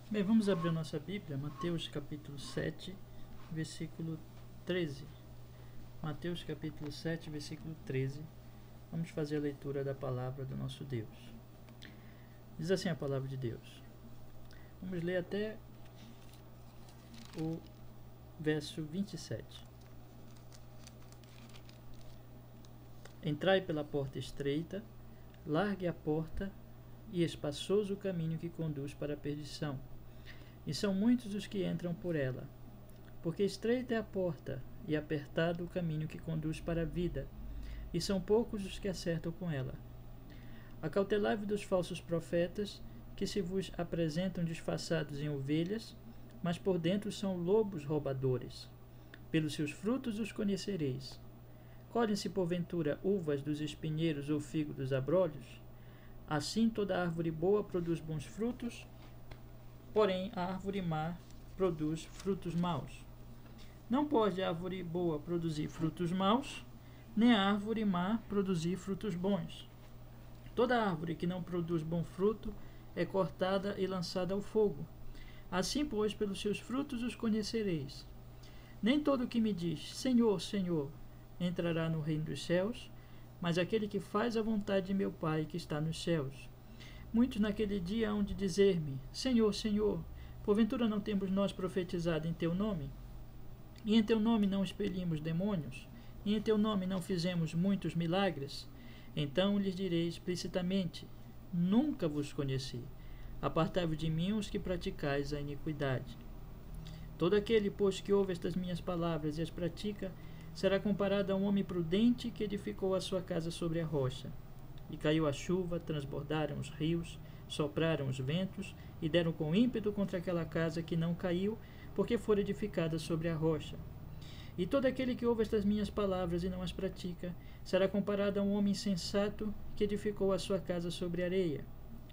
Bem, vamos abrir a nossa Bíblia, Mateus capítulo 7, versículo 13. Mateus capítulo 7, versículo 13. Vamos fazer a leitura da palavra do nosso Deus. Diz assim a palavra de Deus. Vamos ler até o verso 27. Entrai pela porta estreita, largue a porta e espaçoso o caminho que conduz para a perdição. E são muitos os que entram por ela. Porque estreita é a porta e apertado o caminho que conduz para a vida, e são poucos os que acertam com ela. Acautelai-vos dos falsos profetas, que se vos apresentam disfarçados em ovelhas, mas por dentro são lobos roubadores. Pelos seus frutos os conhecereis. Colhem-se porventura uvas dos espinheiros ou figo dos abrolhos? Assim toda árvore boa produz bons frutos, porém a árvore má produz frutos maus. Não pode a árvore boa produzir frutos maus, nem a árvore má produzir frutos bons. Toda árvore que não produz bom fruto é cortada e lançada ao fogo. Assim, pois, pelos seus frutos os conhecereis. Nem todo o que me diz, Senhor, Senhor, entrará no reino dos céus, mas aquele que faz a vontade de meu Pai que está nos céus. Muitos naquele dia hão de dizer-me, Senhor, Senhor, porventura não temos nós profetizado em teu nome? E em teu nome não expelimos demônios? E em teu nome não fizemos muitos milagres? Então lhes direi explicitamente, nunca vos conheci. Apartai-vos de mim os que praticais a iniquidade. Todo aquele, pois, que ouve estas minhas palavras e as pratica, será comparado a um homem prudente que edificou a sua casa sobre a rocha. E caiu a chuva, transbordaram os rios, sopraram os ventos, e deram com ímpeto contra aquela casa que não caiu, porque fora edificada sobre a rocha. E todo aquele que ouve estas minhas palavras e não as pratica, será comparado a um homem insensato que edificou a sua casa sobre areia.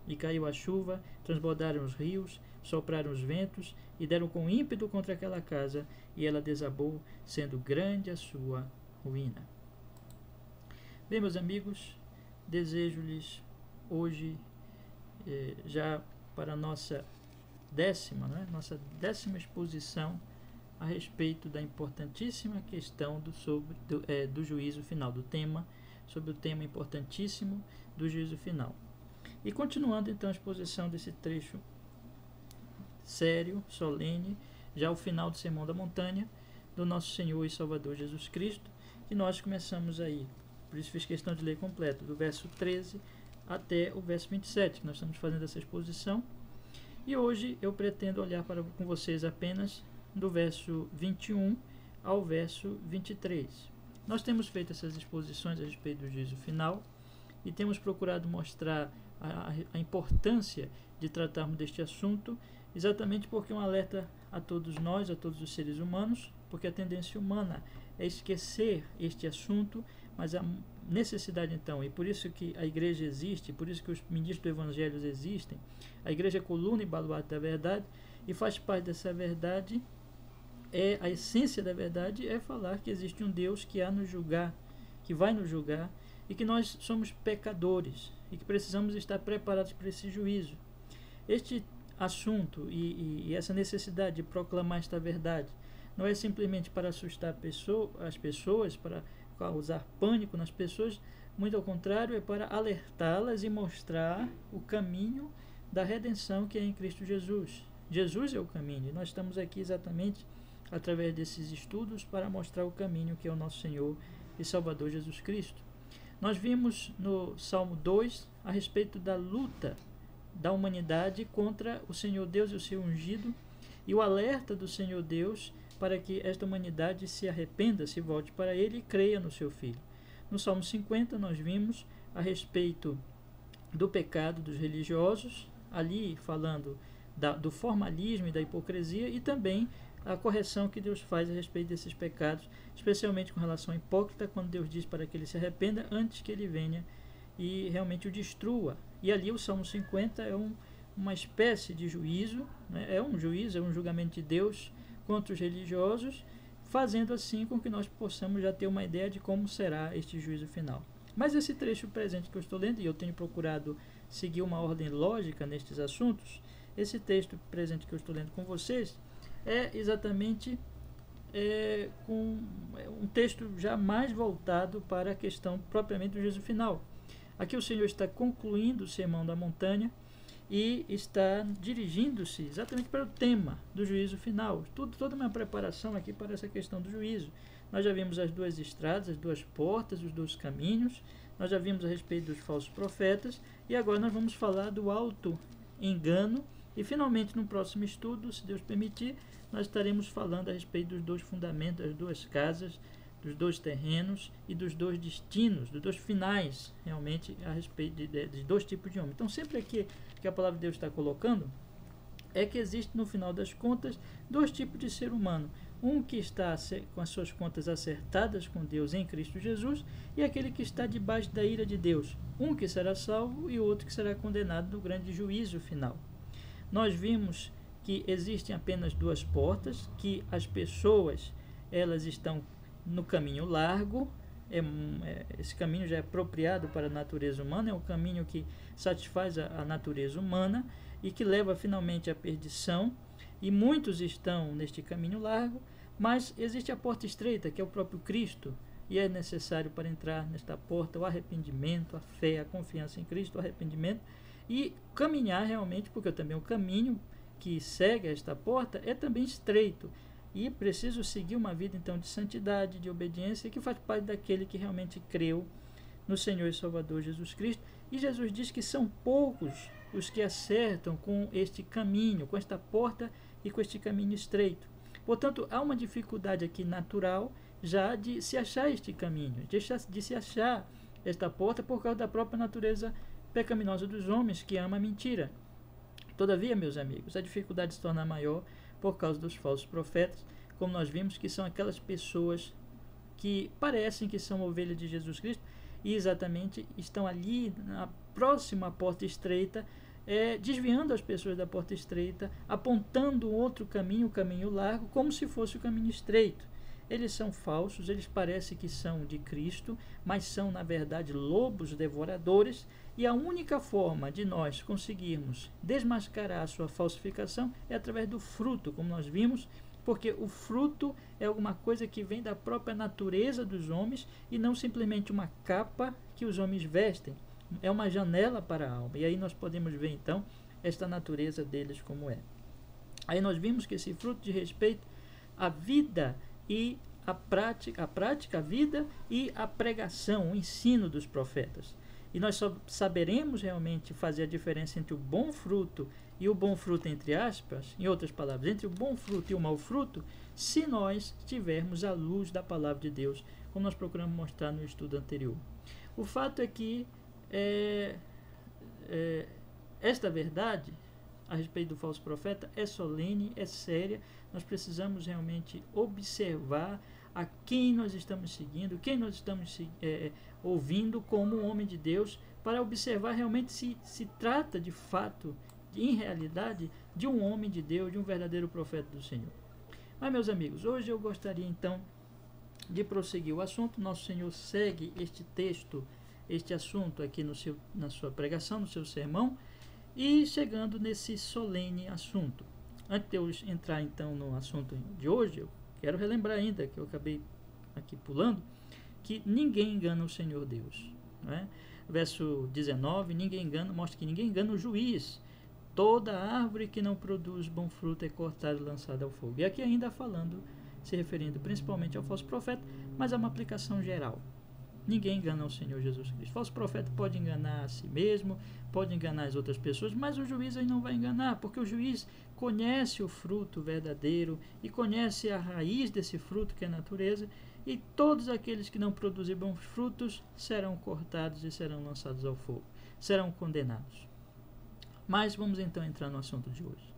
E caiu a chuva, transbordaram os rios, sopraram os ventos, e deram com ímpeto contra aquela casa, e ela desabou, sendo grande a sua ruína. Bem, meus amigos, desejo-lhes hoje, já para a nossa décima exposição a respeito da importantíssima questão do juízo final, sobre o tema importantíssimo do juízo final. E continuando então a exposição desse trecho sério, solene, já o final do Sermão da Montanha, do nosso Senhor e Salvador Jesus Cristo, que nós começamos aí, por isso fiz questão de ler completo, do verso 13 até o verso 27, que nós estamos fazendo essa exposição. E hoje eu pretendo olhar com vocês apenas do verso 21 ao verso 23. Nós temos feito essas exposições a respeito do juízo final e temos procurado mostrar a importância de tratarmos deste assunto, exatamente porque é um alerta a todos nós, a todos os seres humanos, porque a tendência humana é esquecer este assunto, mas a necessidade então, e por isso que a igreja existe, por isso que os ministros do evangelho existem, a igreja é coluna e baluarte da verdade, e faz parte dessa verdade, a essência da verdade é falar que existe um Deus que há nos julgar, que vai nos julgar, e que nós somos pecadores, e que precisamos estar preparados para esse juízo. Este assunto e essa necessidade de proclamar esta verdade não é simplesmente para assustar as pessoas, para causar pânico nas pessoas, muito ao contrário, é para alertá-las e mostrar o caminho da redenção que é em Cristo Jesus. Jesus é o caminho, e nós estamos aqui exatamente através desses estudos para mostrar o caminho que é o nosso Senhor e Salvador Jesus Cristo. Nós vimos no Salmo 2 a respeito da luta da humanidade contra o Senhor Deus e o seu ungido, e o alerta do Senhor Deus para que esta humanidade se arrependa, se volte para Ele e creia no seu Filho. No Salmo 50 nós vimos a respeito do pecado dos religiosos, ali falando do formalismo e da hipocrisia, e também a correção que Deus faz a respeito desses pecados, especialmente com relação ao hipócrita, quando Deus diz para que ele se arrependa antes que ele venha e realmente o destrua. E ali o Salmo 50 é uma espécie de juízo, né? É um juízo, é um julgamento de Deus contra os religiosos, fazendo assim com que nós possamos já ter uma ideia de como será este juízo final. Mas esse trecho presente que eu estou lendo, e eu tenho procurado seguir uma ordem lógica nestes assuntos, esse texto presente que eu estou lendo com vocês é exatamente um texto já mais voltado para a questão propriamente do juízo final. Aqui o Senhor está concluindo o Sermão da Montanha e está dirigindo-se exatamente para o tema do juízo final. Toda uma preparação aqui para essa questão do juízo. Nós já vimos as duas estradas, as duas portas, os dois caminhos. Nós já vimos a respeito dos falsos profetas. E agora nós vamos falar do auto-engano. E finalmente, no próximo estudo, se Deus permitir, nós estaremos falando a respeito dos dois fundamentos, das duas casas, dos dois terrenos e dos dois destinos, dos dois finais, realmente, a respeito de dois tipos de homem. Então, sempre aqui que a palavra de Deus está colocando, é que existe, no final das contas, dois tipos de ser humano. Um que está com as suas contas acertadas com Deus em Cristo Jesus, e aquele que está debaixo da ira de Deus. Um que será salvo e outro que será condenado no grande juízo final. Nós vimos que existem apenas duas portas, que as pessoas elas estão no caminho largo. Esse caminho já é apropriado para a natureza humana, é um caminho que satisfaz a natureza humana e que leva finalmente à perdição, e muitos estão neste caminho largo, mas existe a porta estreita, que é o próprio Cristo, e é necessário para entrar nesta porta o arrependimento, a fé, a confiança em Cristo, o arrependimento, e caminhar realmente, porque também o caminho que segue esta porta é também estreito, e preciso seguir uma vida então de santidade, de obediência, que faz parte daquele que realmente creu no Senhor e Salvador Jesus Cristo. E Jesus diz que são poucos os que acertam com este caminho, com esta porta e com este caminho estreito. Portanto, há uma dificuldade aqui natural já de se achar este caminho, de se achar esta porta, por causa da própria natureza pecaminosa dos homens, que ama a mentira. Todavia, meus amigos, a dificuldade se torna maior por causa dos falsos profetas, como nós vimos, que são aquelas pessoas que parecem que são ovelhas de Jesus Cristo e exatamente estão ali na próxima porta estreita, desviando as pessoas da porta estreita, apontando outro caminho, o caminho largo, como se fosse o caminho estreito. Eles são falsos, eles parecem que são de Cristo, mas são, na verdade, lobos devoradores, e a única forma de nós conseguirmos desmascarar a sua falsificação é através do fruto, como nós vimos, porque o fruto é alguma coisa que vem da própria natureza dos homens e não simplesmente uma capa que os homens vestem. É uma janela para a alma, e aí nós podemos ver então esta natureza deles como é. Aí nós vimos que esse fruto diz respeito à vida e a prática, a vida e a pregação, o ensino dos profetas. E nós só saberemos realmente fazer a diferença entre o bom fruto e o bom fruto, entre aspas, em outras palavras, entre o bom fruto e o mau fruto, se nós tivermos a luz da palavra de Deus, como nós procuramos mostrar no estudo anterior. O fato é que esta verdade a respeito do falso profeta é solene, é séria. Nós precisamos realmente observar a quem nós estamos seguindo, quem nós estamos ouvindo como um homem de Deus, para observar realmente se trata de fato, em realidade, de um homem de Deus, de um verdadeiro profeta do Senhor. Mas, meus amigos, hoje eu gostaria então de prosseguir o assunto. Nosso Senhor segue este texto, este assunto aqui na sua pregação, no seu sermão, e chegando nesse solene assunto. Antes de eu entrar então no assunto de hoje, eu quero relembrar ainda, que eu acabei aqui pulando, que ninguém engana o Senhor Deus. Né? Verso 19, mostra que ninguém engana o juiz. Toda árvore que não produz bom fruto é cortada e lançada ao fogo. E aqui ainda falando, se referindo principalmente ao falso profeta, mas é uma aplicação geral. Ninguém engana o Senhor Jesus Cristo. O falso profeta pode enganar a si mesmo, pode enganar as outras pessoas, mas o juiz aí não vai enganar, porque o juiz conhece o fruto verdadeiro e conhece a raiz desse fruto, que é a natureza, e todos aqueles que não produzem bons frutos serão cortados e serão lançados ao fogo, serão condenados. Mas vamos então entrar no assunto de hoje.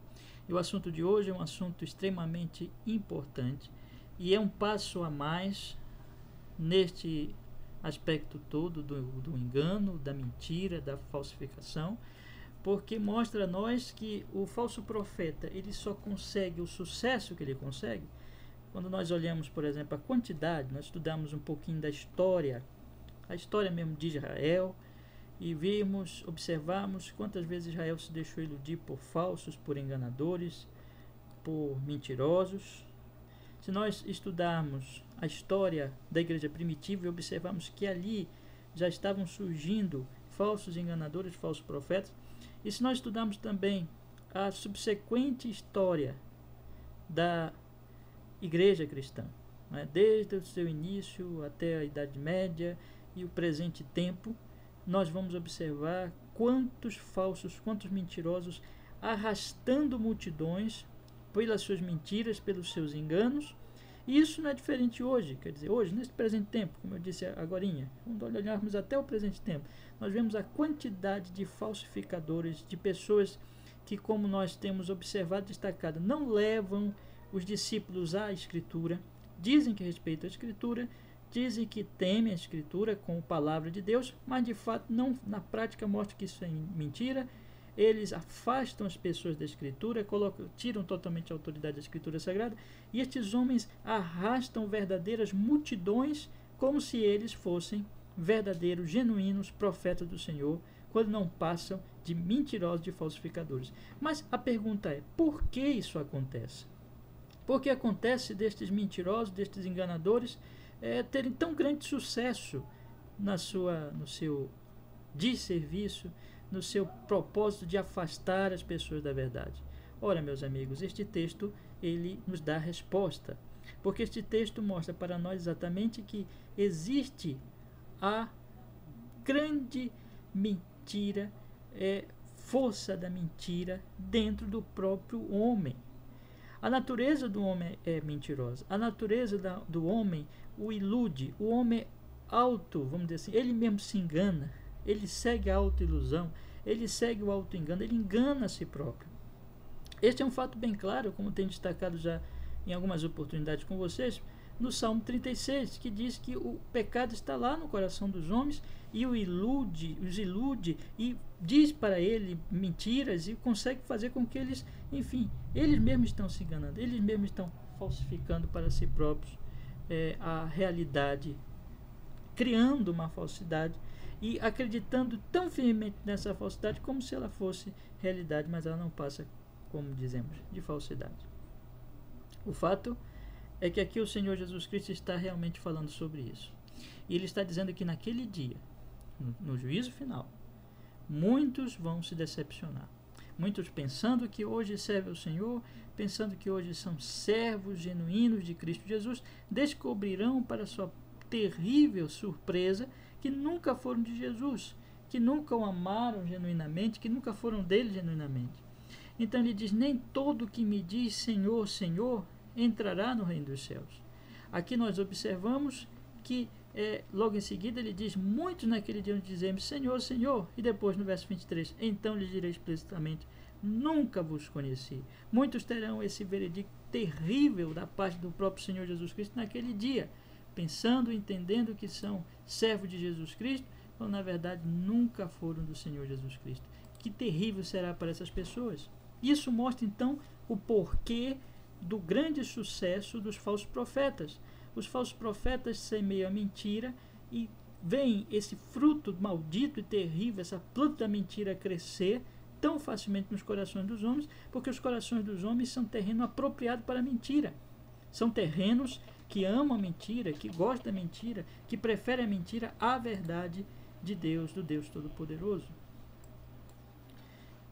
E o assunto de hoje é um assunto extremamente importante e é um passo a mais neste aspecto todo do engano, da mentira, da falsificação, porque mostra a nós que o falso profeta ele só consegue o sucesso que ele consegue quando nós olhamos, por exemplo, a quantidade. Nós estudamos um pouquinho da história, a história mesmo de Israel, e vimos, observamos quantas vezes Israel se deixou iludir por falsos, por enganadores, por mentirosos. Se nós estudarmos a história da igreja primitiva e observarmos que ali já estavam surgindo falsos enganadores, falsos profetas, e se nós estudarmos também a subsequente história da igreja cristã, né, desde o seu início até a Idade Média e o presente tempo, nós vamos observar quantos falsos, quantos mentirosos arrastando multidões pelas suas mentiras, pelos seus enganos. E isso não é diferente hoje, quer dizer, hoje, nesse presente tempo, como eu disse agorinha, quando olharmos até o presente tempo, nós vemos a quantidade de falsificadores, de pessoas que, como nós temos observado destacado, não levam os discípulos à Escritura, dizem que respeitam a Escritura, dizem que temem a Escritura com a palavra de Deus, mas de fato não, na prática mostram que isso é mentira. Eles afastam as pessoas da Escritura, tiram totalmente a autoridade da Escritura Sagrada, e estes homens arrastam verdadeiras multidões como se eles fossem verdadeiros, genuínos profetas do Senhor, quando não passam de mentirosos, de falsificadores. Mas a pergunta é, por que isso acontece? Por que acontece destes mentirosos, destes enganadores, terem tão grande sucesso no seu desserviço, no seu propósito de afastar as pessoas da verdade? Ora, meus amigos, este texto ele nos dá a resposta, porque este texto mostra para nós exatamente que existe a grande mentira, força da mentira dentro do próprio homem. A natureza do homem é mentirosa, a natureza do homem o ilude, o homem vamos dizer assim, ele mesmo se engana, ele segue a autoilusão, ele segue o autoengano, ele engana a si próprio. Este é um fato bem claro, como tenho destacado já em algumas oportunidades com vocês, no Salmo 36, que diz que o pecado está lá no coração dos homens e os ilude e diz para ele mentiras e consegue fazer com que eles, enfim, eles mesmos estão se enganando, eles mesmos estão falsificando para si próprios a realidade, criando uma falsidade e acreditando tão firmemente nessa falsidade como se ela fosse realidade, mas ela não passa, como dizemos, de falsidade. O fato é que aqui o Senhor Jesus Cristo está realmente falando sobre isso. E ele está dizendo que naquele dia, no juízo final, muitos vão se decepcionar. Muitos pensando que hoje servem ao Senhor, pensando que hoje são servos genuínos de Cristo Jesus, descobrirão para sua terrível surpresa que nunca foram de Jesus, que nunca o amaram genuinamente, que nunca foram dele genuinamente. Então ele diz, nem todo que me diz Senhor, Senhor, entrará no reino dos céus. Aqui nós observamos que logo em seguida ele diz, muitos naquele dia dizemos Senhor, Senhor, e depois no verso 23, então lhe direi explicitamente, nunca vos conheci. Muitos terão esse veredicto terrível da parte do próprio Senhor Jesus Cristo naquele dia, pensando, entendendo que são servos de Jesus Cristo, quando na verdade nunca foram do Senhor Jesus Cristo. Que terrível será para essas pessoas. Isso mostra então o porquê do grande sucesso dos falsos profetas. Os falsos profetas semeiam a mentira e veem esse fruto maldito e terrível, essa planta da mentira crescer tão facilmente nos corações dos homens, porque os corações dos homens são terreno apropriado para a mentira. São terrenos que amam a mentira, que gostam da mentira, que preferem a mentira à verdade de Deus, do Deus Todo-Poderoso.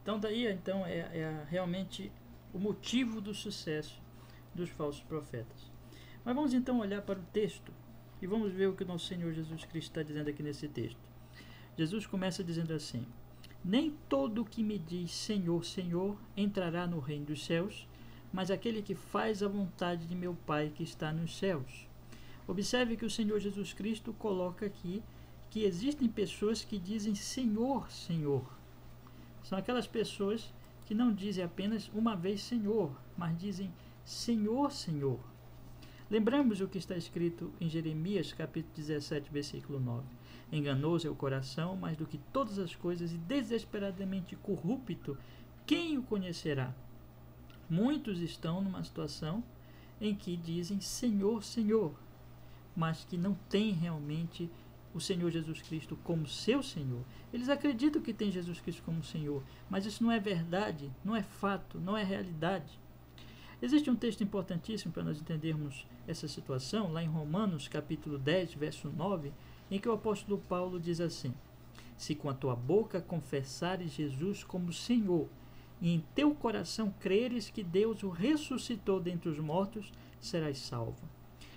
Então daí realmente o motivo do sucesso dos falsos profetas. Mas vamos então olhar para o texto e vamos ver o que o nosso Senhor Jesus Cristo está dizendo aqui nesse texto. Jesus começa dizendo assim, nem todo o que me diz Senhor, Senhor entrará no reino dos céus, mas aquele que faz a vontade de meu Pai que está nos céus. Observe que o Senhor Jesus Cristo coloca aqui que existem pessoas que dizem Senhor, Senhor. São aquelas pessoas que não dizem apenas uma vez Senhor, mas dizem Senhor, Senhor. Lembramos o que está escrito em Jeremias, capítulo 17, versículo 9. Enganoso é o coração, mais do que todas as coisas, e desesperadamente corrupto, quem o conhecerá? Muitos estão numa situação em que dizem Senhor, Senhor, mas que não têm realmente o Senhor Jesus Cristo como seu Senhor. Eles acreditam que tem Jesus Cristo como Senhor, mas isso não é verdade, não é fato, não é realidade. Existe um texto importantíssimo para nós entendermos essa situação, lá em Romanos, capítulo 10, verso 9, em que o apóstolo Paulo diz assim: se com a tua boca confessares Jesus como Senhor, e em teu coração creres que Deus o ressuscitou dentre os mortos, serás salvo.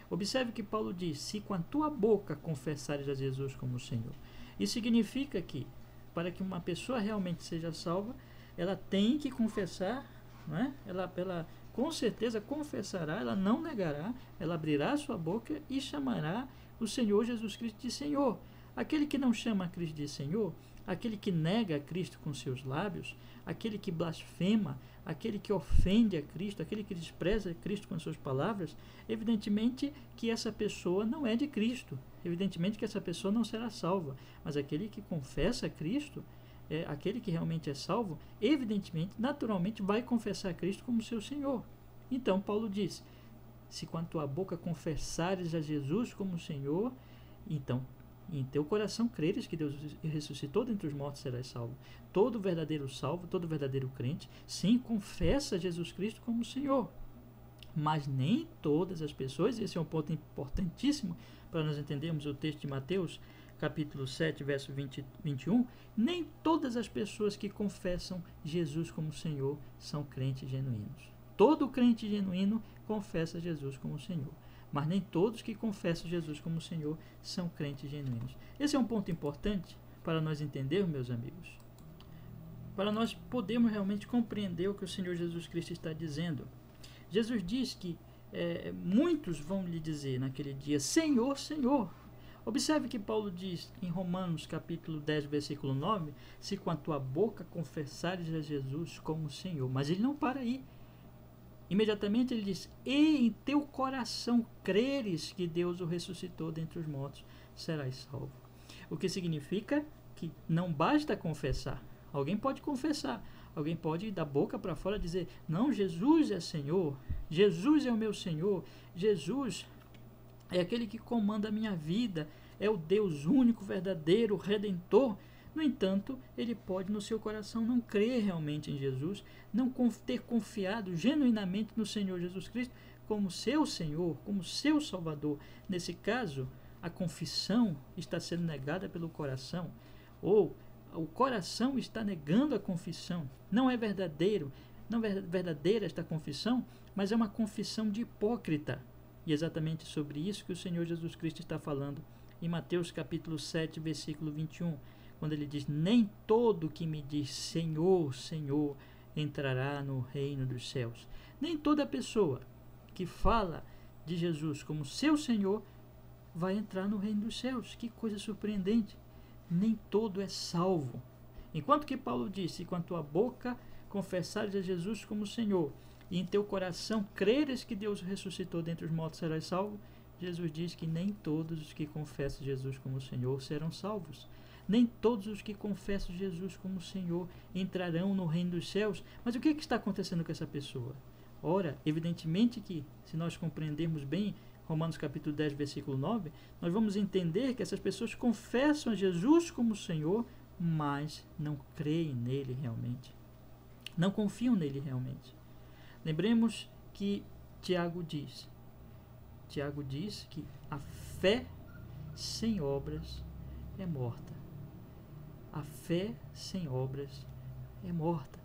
Observe que Paulo diz: se com a tua boca confessares a Jesus como Senhor. Isso significa que, para que uma pessoa realmente seja salva, ela tem que confessar, não é? Ela com certeza confessará, ela não negará, ela abrirá a sua boca e chamará o Senhor Jesus Cristo de Senhor. Aquele que não chama a Cristo de Senhor, aquele que nega a Cristo com seus lábios, aquele que blasfema, aquele que ofende a Cristo, aquele que despreza a Cristo com suas palavras, evidentemente que essa pessoa não é de Cristo, evidentemente que essa pessoa não será salva, mas aquele que confessa a Cristo, aquele que realmente é salvo, evidentemente, naturalmente vai confessar a Cristo como seu Senhor. Então Paulo diz: se com a tua boca confessares a Jesus como Senhor, então em teu coração creres que Deus ressuscitou dentre os mortos, serás salvo. Todo verdadeiro salvo, todo verdadeiro crente, sim, confessa Jesus Cristo como Senhor. Mas nem todas as pessoas, esse é um ponto importantíssimo para nós entendermos o texto de Mateus, capítulo 7, verso 21, nem todas as pessoas que confessam Jesus como Senhor são crentes genuínos. Todo crente genuíno confessa Jesus como Senhor, mas nem todos que confessam Jesus como Senhor são crentes genuínos. Esse é um ponto importante para nós entendermos, meus amigos, para nós podermos realmente compreender o que o Senhor Jesus Cristo está dizendo. Jesus diz que muitos vão lhe dizer naquele dia: Senhor, Senhor. Observe que Paulo diz em Romanos capítulo 10, versículo 9, se com a tua boca confessares a Jesus como Senhor. Mas ele não para aí. Imediatamente ele diz: e em teu coração creres que Deus o ressuscitou dentre os mortos, serás salvo. O que significa que não basta confessar. Alguém pode confessar, alguém pode ir da boca para fora dizer: não, Jesus é Senhor, Jesus é o meu Senhor, Jesus é aquele que comanda a minha vida, é o Deus único, verdadeiro, redentor. No entanto, ele pode no seu coração não crer realmente em Jesus, não ter confiado genuinamente no Senhor Jesus Cristo como seu Senhor, como seu Salvador. Nesse caso, a confissão está sendo negada pelo coração, ou o coração está negando a confissão. Não é verdadeiro, não é verdadeira esta confissão, mas é uma confissão de hipócrita. E é exatamente sobre isso que o Senhor Jesus Cristo está falando em Mateus capítulo 7, versículo 21, quando ele diz: nem todo que me diz Senhor, Senhor entrará no reino dos céus. Nem toda pessoa que fala de Jesus como seu Senhor vai entrar no reino dos céus. Que coisa surpreendente! Nem todo é salvo. Enquanto que Paulo disse: com a tua boca confessares a Jesus como Senhor, e em teu coração creres que Deus ressuscitou dentre os mortos, serás salvo. Jesus diz que nem todos os que confessam Jesus como Senhor serão salvos. Nem todos os que confessam Jesus como Senhor entrarão no reino dos céus. Mas o que está acontecendo com essa pessoa? Ora, evidentemente que, se nós compreendermos bem Romanos capítulo 10, versículo 9, nós vamos entender que essas pessoas confessam a Jesus como Senhor, mas não creem nele realmente. Não confiam nele realmente. Lembremos que Tiago diz que a fé sem obras é morta. A fé sem obras é morta.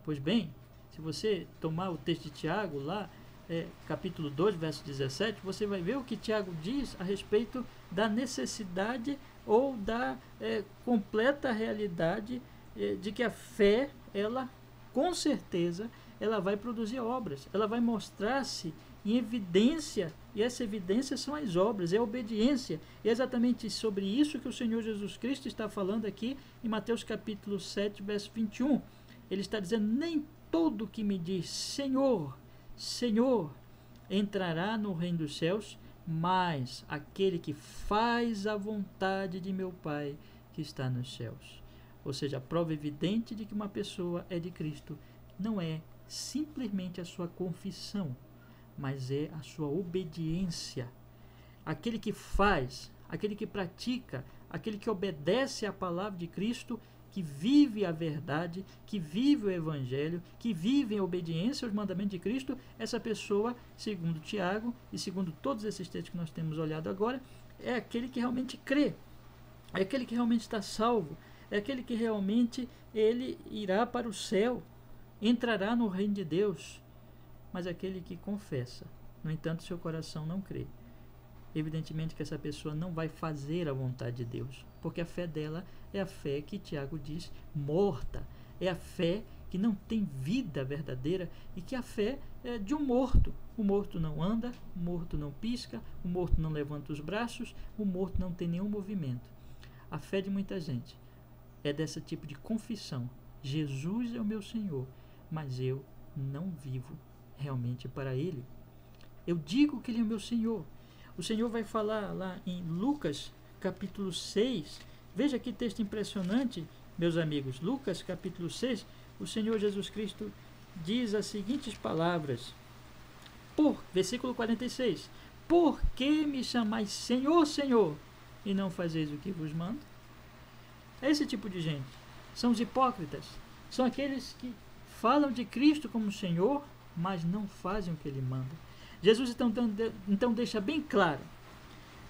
Pois bem, se você tomar o texto de Tiago lá, capítulo 2, verso 17, você vai ver o que Tiago diz a respeito da necessidade ou da completa realidade de que a fé, ela, com certeza, ela vai produzir obras, ela vai mostrar-se em evidência, e essa evidência são as obras, é a obediência. E é exatamente sobre isso que o Senhor Jesus Cristo está falando aqui em Mateus capítulo 7, verso 21. Ele está dizendo: nem todo que me diz Senhor, Senhor, entrará no reino dos céus, mas aquele que faz a vontade de meu Pai que está nos céus. Ou seja, a prova evidente de que uma pessoa é de Cristo não é simplesmente a sua confissão, mas é a sua obediência. Aquele que faz aquele que pratica, aquele que obedece à palavra de Cristo, que vive a verdade, que vive o Evangelho, que vive em obediência aos mandamentos de Cristo, essa pessoa, segundo Tiago e segundo todos esses textos que nós temos olhado agora, é aquele que realmente crê, é aquele que realmente está salvo, é aquele que realmente ele irá para o céu, entrará no reino de Deus, mas aquele que confessa, no entanto, seu coração não crê. Evidentemente que essa pessoa não vai fazer a vontade de Deus, porque a fé dela é a fé que Tiago diz morta, é a fé que não tem vida verdadeira e que a fé é de um morto. O morto não anda, o morto não pisca, o morto não levanta os braços, o morto não tem nenhum movimento. A fé de muita gente é desse tipo de confissão: Jesus é o meu Senhor, mas eu não vivo realmente para Ele. Eu digo que Ele é o meu Senhor. O Senhor vai falar lá em Lucas, capítulo 6. Veja que texto impressionante, meus amigos. Lucas, capítulo 6, o Senhor Jesus Cristo diz as seguintes palavras. Versículo 46. Por que me chamais Senhor, Senhor, e não fazeis o que vos mando? É esse tipo de gente. São os hipócritas. São aqueles que falam de Cristo como Senhor, mas não fazem o que Ele manda. Jesus então deixa bem claro: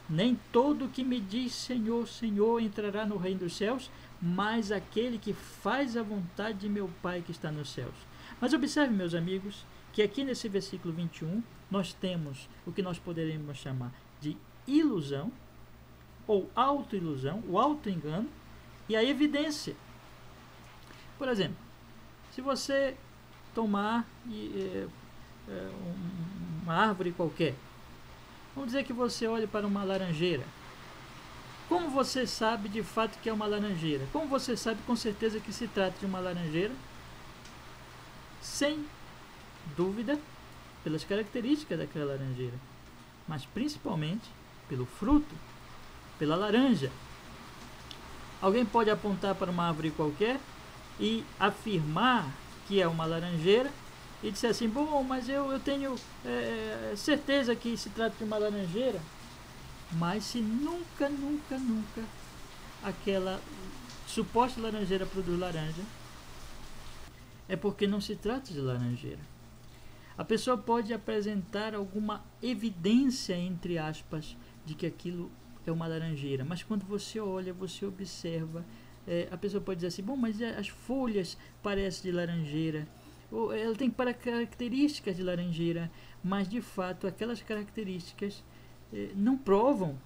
nem todo que me diz Senhor, Senhor entrará no reino dos céus, mas aquele que faz a vontade de meu Pai que está nos céus. Mas observe, meus amigos, que aqui nesse versículo 21 nós temos o que nós poderíamos chamar de ilusão ou autoilusão, o autoengano e a evidência. Por exemplo, se você tomar uma árvore qualquer, vamos dizer que você olhe para uma laranjeira. Como você sabe de fato que é uma laranjeira? Como você sabe com certeza que se trata de uma laranjeira? Sem dúvida, pelas características daquela laranjeira, mas principalmente pelo fruto, pela laranja. Alguém pode apontar para uma árvore qualquer e afirmar que é uma laranjeira e dizer assim: bom, mas eu tenho certeza que se trata de uma laranjeira. Mas se nunca aquela suposta laranjeira produz laranja, é porque não se trata de laranjeira. A pessoa pode apresentar alguma evidência, entre aspas, de que aquilo é uma laranjeira, mas quando você olha, você observa, a pessoa pode dizer assim: bom, mas as folhas parecem de laranjeira, ou ela tem características de laranjeira, mas de fato aquelas características não provam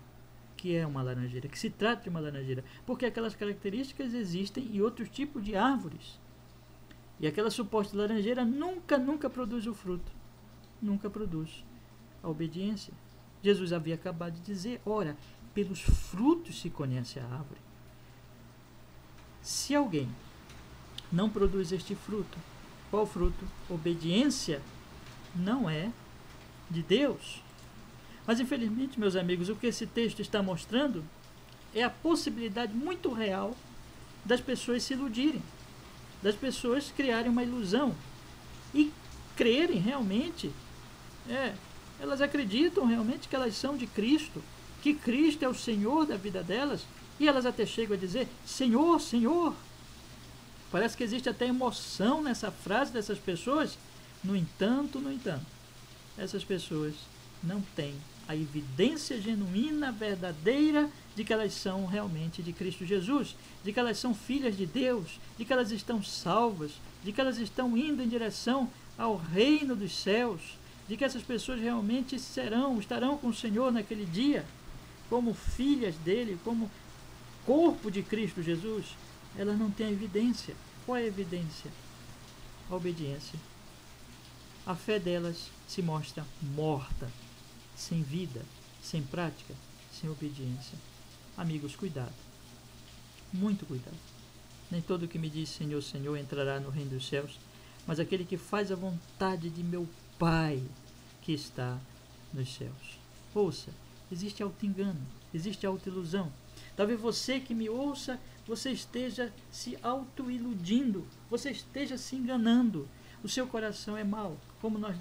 que é uma laranjeira, que se trata de uma laranjeira, porque aquelas características existem em outros tipos de árvores. E aquela suposta laranjeira nunca produz o fruto, nunca produz a obediência. Jesus havia acabado de dizer: ora, pelos frutos se conhece a árvore. Se alguém não produz este fruto, qual fruto? Obediência não é de Deus. Mas infelizmente, meus amigos, o que esse texto está mostrando é a possibilidade muito real das pessoas se iludirem, das pessoas criarem uma ilusão e crerem realmente, elas acreditam realmente que elas são de Cristo, que Cristo é o Senhor da vida delas, e elas até chegam a dizer: Senhor, Senhor. Parece que existe até emoção nessa frase dessas pessoas. No entanto, essas pessoas não têm a evidência genuína, verdadeira, de que elas são realmente de Cristo Jesus, de que elas são filhas de Deus, de que elas estão salvas, de que elas estão indo em direção ao reino dos céus, de que essas pessoas realmente estarão com o Senhor naquele dia, como filhas dele, como corpo de Cristo Jesus. Elas não têm a evidência. Qual é a evidência? A obediência. A fé delas se mostra morta, sem vida, sem prática, sem obediência. Amigos, cuidado. Muito cuidado. Nem todo que me diz Senhor, Senhor entrará no reino dos céus, mas aquele que faz a vontade de meu Pai que está nos céus. Ouça, existe auto-engano, existe auto-ilusão. Talvez você que me ouça, você esteja se auto-iludindo, você esteja se enganando. o seu coração é mau. Como nós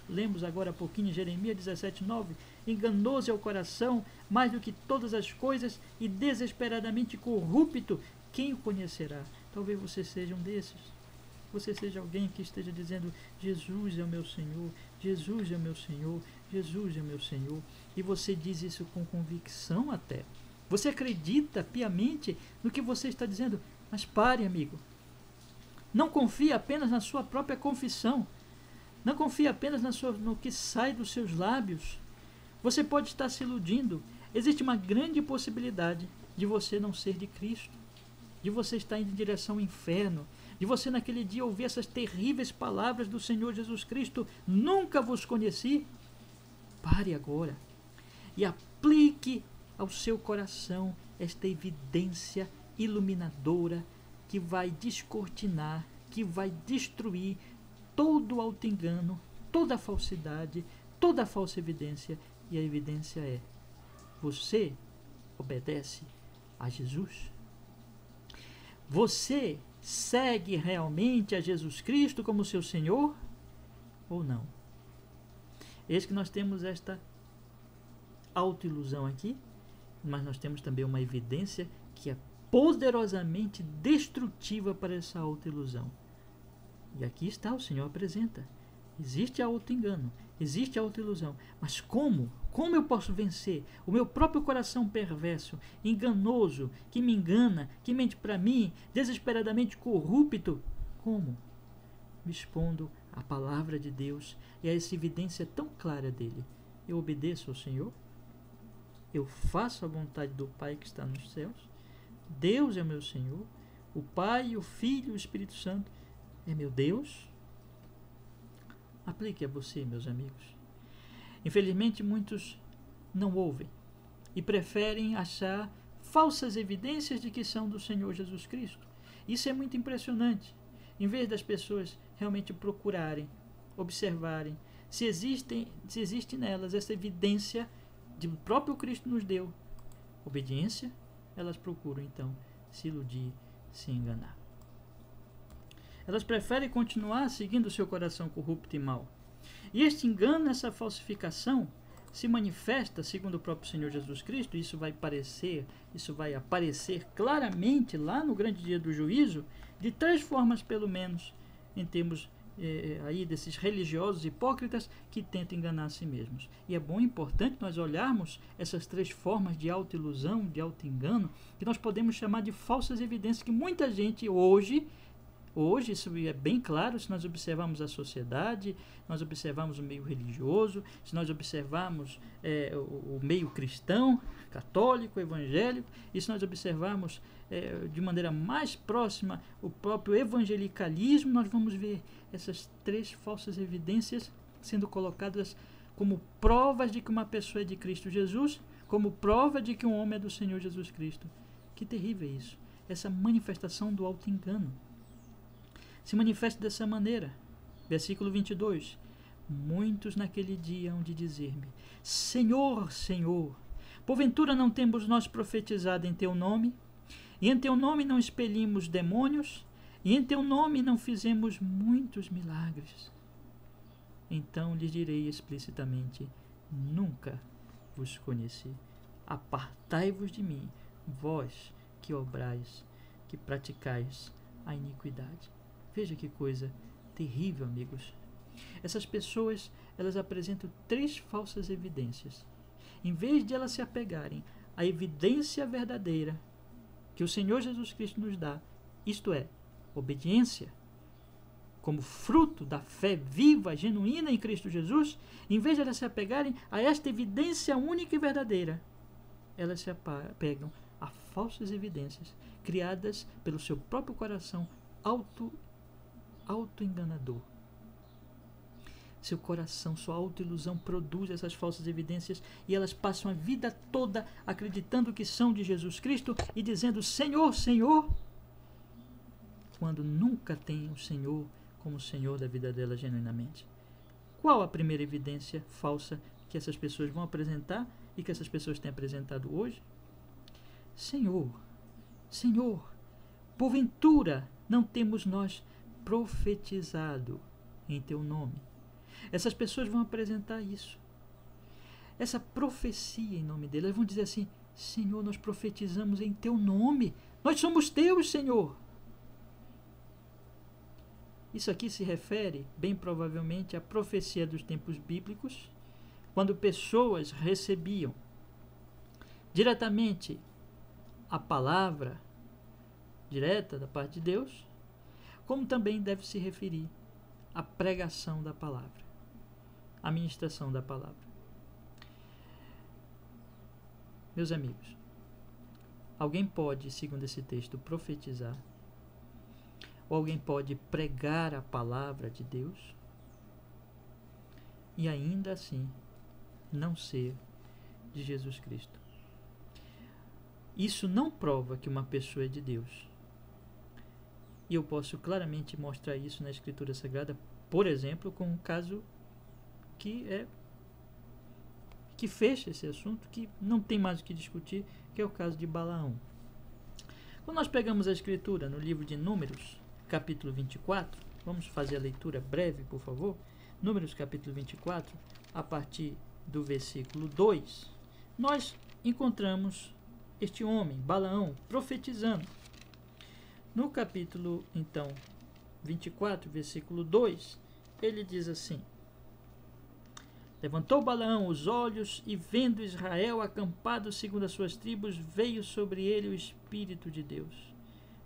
lemos agora há pouquinho em Jeremias 17:9, enganoso é o coração mais do que todas as coisas e desesperadamente corrupto, quem o conhecerá? Talvez você seja um desses. Você seja alguém que esteja dizendo: Jesus é o meu Senhor, Jesus é o meu Senhor, Jesus é o meu Senhor. E você diz isso com convicção até. Você acredita piamente no que você está dizendo. Mas pare, amigo. Não confie apenas na sua própria confissão. Não confie apenas no que sai dos seus lábios. Você pode estar se iludindo. Existe uma grande possibilidade de você não ser de Cristo, de você estar indo em direção ao inferno, de você naquele dia ouvir essas terríveis palavras do Senhor Jesus Cristo: nunca vos conheci. Pare agora e aplique ao seu coração esta evidência iluminadora que vai descortinar, que vai destruir todo o auto-engano, toda a falsidade, toda a falsa evidência. E a evidência é: você obedece a Jesus? Você segue realmente a Jesus Cristo como seu Senhor ou não? Eis que nós temos esta autoilusão aqui, mas nós temos também uma evidência que é poderosamente destrutiva para essa autoilusão. E aqui está, o Senhor apresenta. Existe auto-engano, existe autoilusão. Mas como? Como eu posso vencer o meu próprio coração perverso, enganoso, que me engana, que mente para mim, desesperadamente corrupto? Como? Me expondo à palavra de Deus e a essa evidência tão clara dele. Eu obedeço ao Senhor? Eu faço a vontade do Pai que está nos céus? Deus é meu Senhor? O Pai, o Filho e o Espírito Santo é meu Deus? Aplique a você, meus amigos. Infelizmente, muitos não ouvem e preferem achar falsas evidências de que são do Senhor Jesus Cristo. Isso é muito impressionante. Em vez das pessoas realmente procurarem, observarem se existe nelas essa evidência que o próprio Cristo nos deu, obediência, elas procuram então se iludir, se enganar. Elas preferem continuar seguindo o seu coração corrupto e mau. E este engano, essa falsificação, se manifesta, segundo o próprio Senhor Jesus Cristo. Isso vai aparecer claramente lá no grande dia do juízo, de 3 formas pelo menos, em termos aí desses religiosos hipócritas que tentam enganar a si mesmos. E é bom e importante nós olharmos essas 3 formas de autoilusão, de autoengano, que nós podemos chamar de falsas evidências, que muita gente hoje, isso é bem claro se nós observarmos a sociedade, nós observarmos o meio religioso, se nós observarmos o meio cristão, católico, evangélico, e se nós observarmos de maneira mais próxima o próprio evangelicalismo, nós vamos ver essas 3 falsas evidências sendo colocadas como provas de que uma pessoa é de Cristo Jesus, como prova de que um homem é do Senhor Jesus Cristo. Que terrível é isso, essa manifestação do auto-engano. Se manifesta dessa maneira. Versículo 22. Muitos naquele dia hão de dizer-me: Senhor, Senhor, porventura não temos nós profetizado em teu nome? E em teu nome não expelimos demônios? E em teu nome não fizemos muitos milagres? Então lhes direi explicitamente: nunca vos conheci. Apartai-vos de mim, vós que obrais, que praticais a iniquidade. Veja que coisa terrível, amigos. Essas pessoas, elas apresentam 3 falsas evidências. Em vez de elas se apegarem à evidência verdadeira que o Senhor Jesus Cristo nos dá, isto é, obediência, como fruto da fé viva, genuína em Cristo Jesus, em vez de elas se apegarem a esta evidência única e verdadeira, elas se apegam a falsas evidências criadas pelo seu próprio coração auto-enganador. Seu coração, sua autoilusão produz essas falsas evidências e elas passam a vida toda acreditando que são de Jesus Cristo e dizendo Senhor, Senhor, quando nunca tem o Senhor como Senhor da vida dela genuinamente. Qual a primeira evidência falsa que essas pessoas vão apresentar e que essas pessoas têm apresentado hoje? Senhor, Senhor, porventura não temos nós profetizado em teu nome. Essas pessoas vão apresentar isso. Essa profecia em nome dele. Eles vão dizer assim: Senhor, nós profetizamos em teu nome. Nós somos teus, Senhor. Isso aqui se refere, bem provavelmente, à profecia dos tempos bíblicos, quando pessoas recebiam diretamente a palavra direta da parte de Deus, como também deve se referir à pregação da palavra, à ministração da palavra. Meus amigos, alguém pode, segundo esse texto, profetizar, ou alguém pode pregar a palavra de Deus e ainda assim não ser de Jesus Cristo. Isso não prova que uma pessoa é de Deus. E eu posso claramente mostrar isso na Escritura Sagrada, por exemplo, com um caso que fecha esse assunto, que não tem mais o que discutir, que é o caso de Balaão. Quando nós pegamos a Escritura no livro de Números, capítulo 24, vamos fazer a leitura breve, por favor. Números, capítulo 24, a partir do versículo 2, nós encontramos este homem, Balaão, profetizando. No capítulo, então, 24, versículo 2, ele diz assim: Levantou Balaão os olhos e, vendo Israel acampado segundo as suas tribos, veio sobre ele o Espírito de Deus.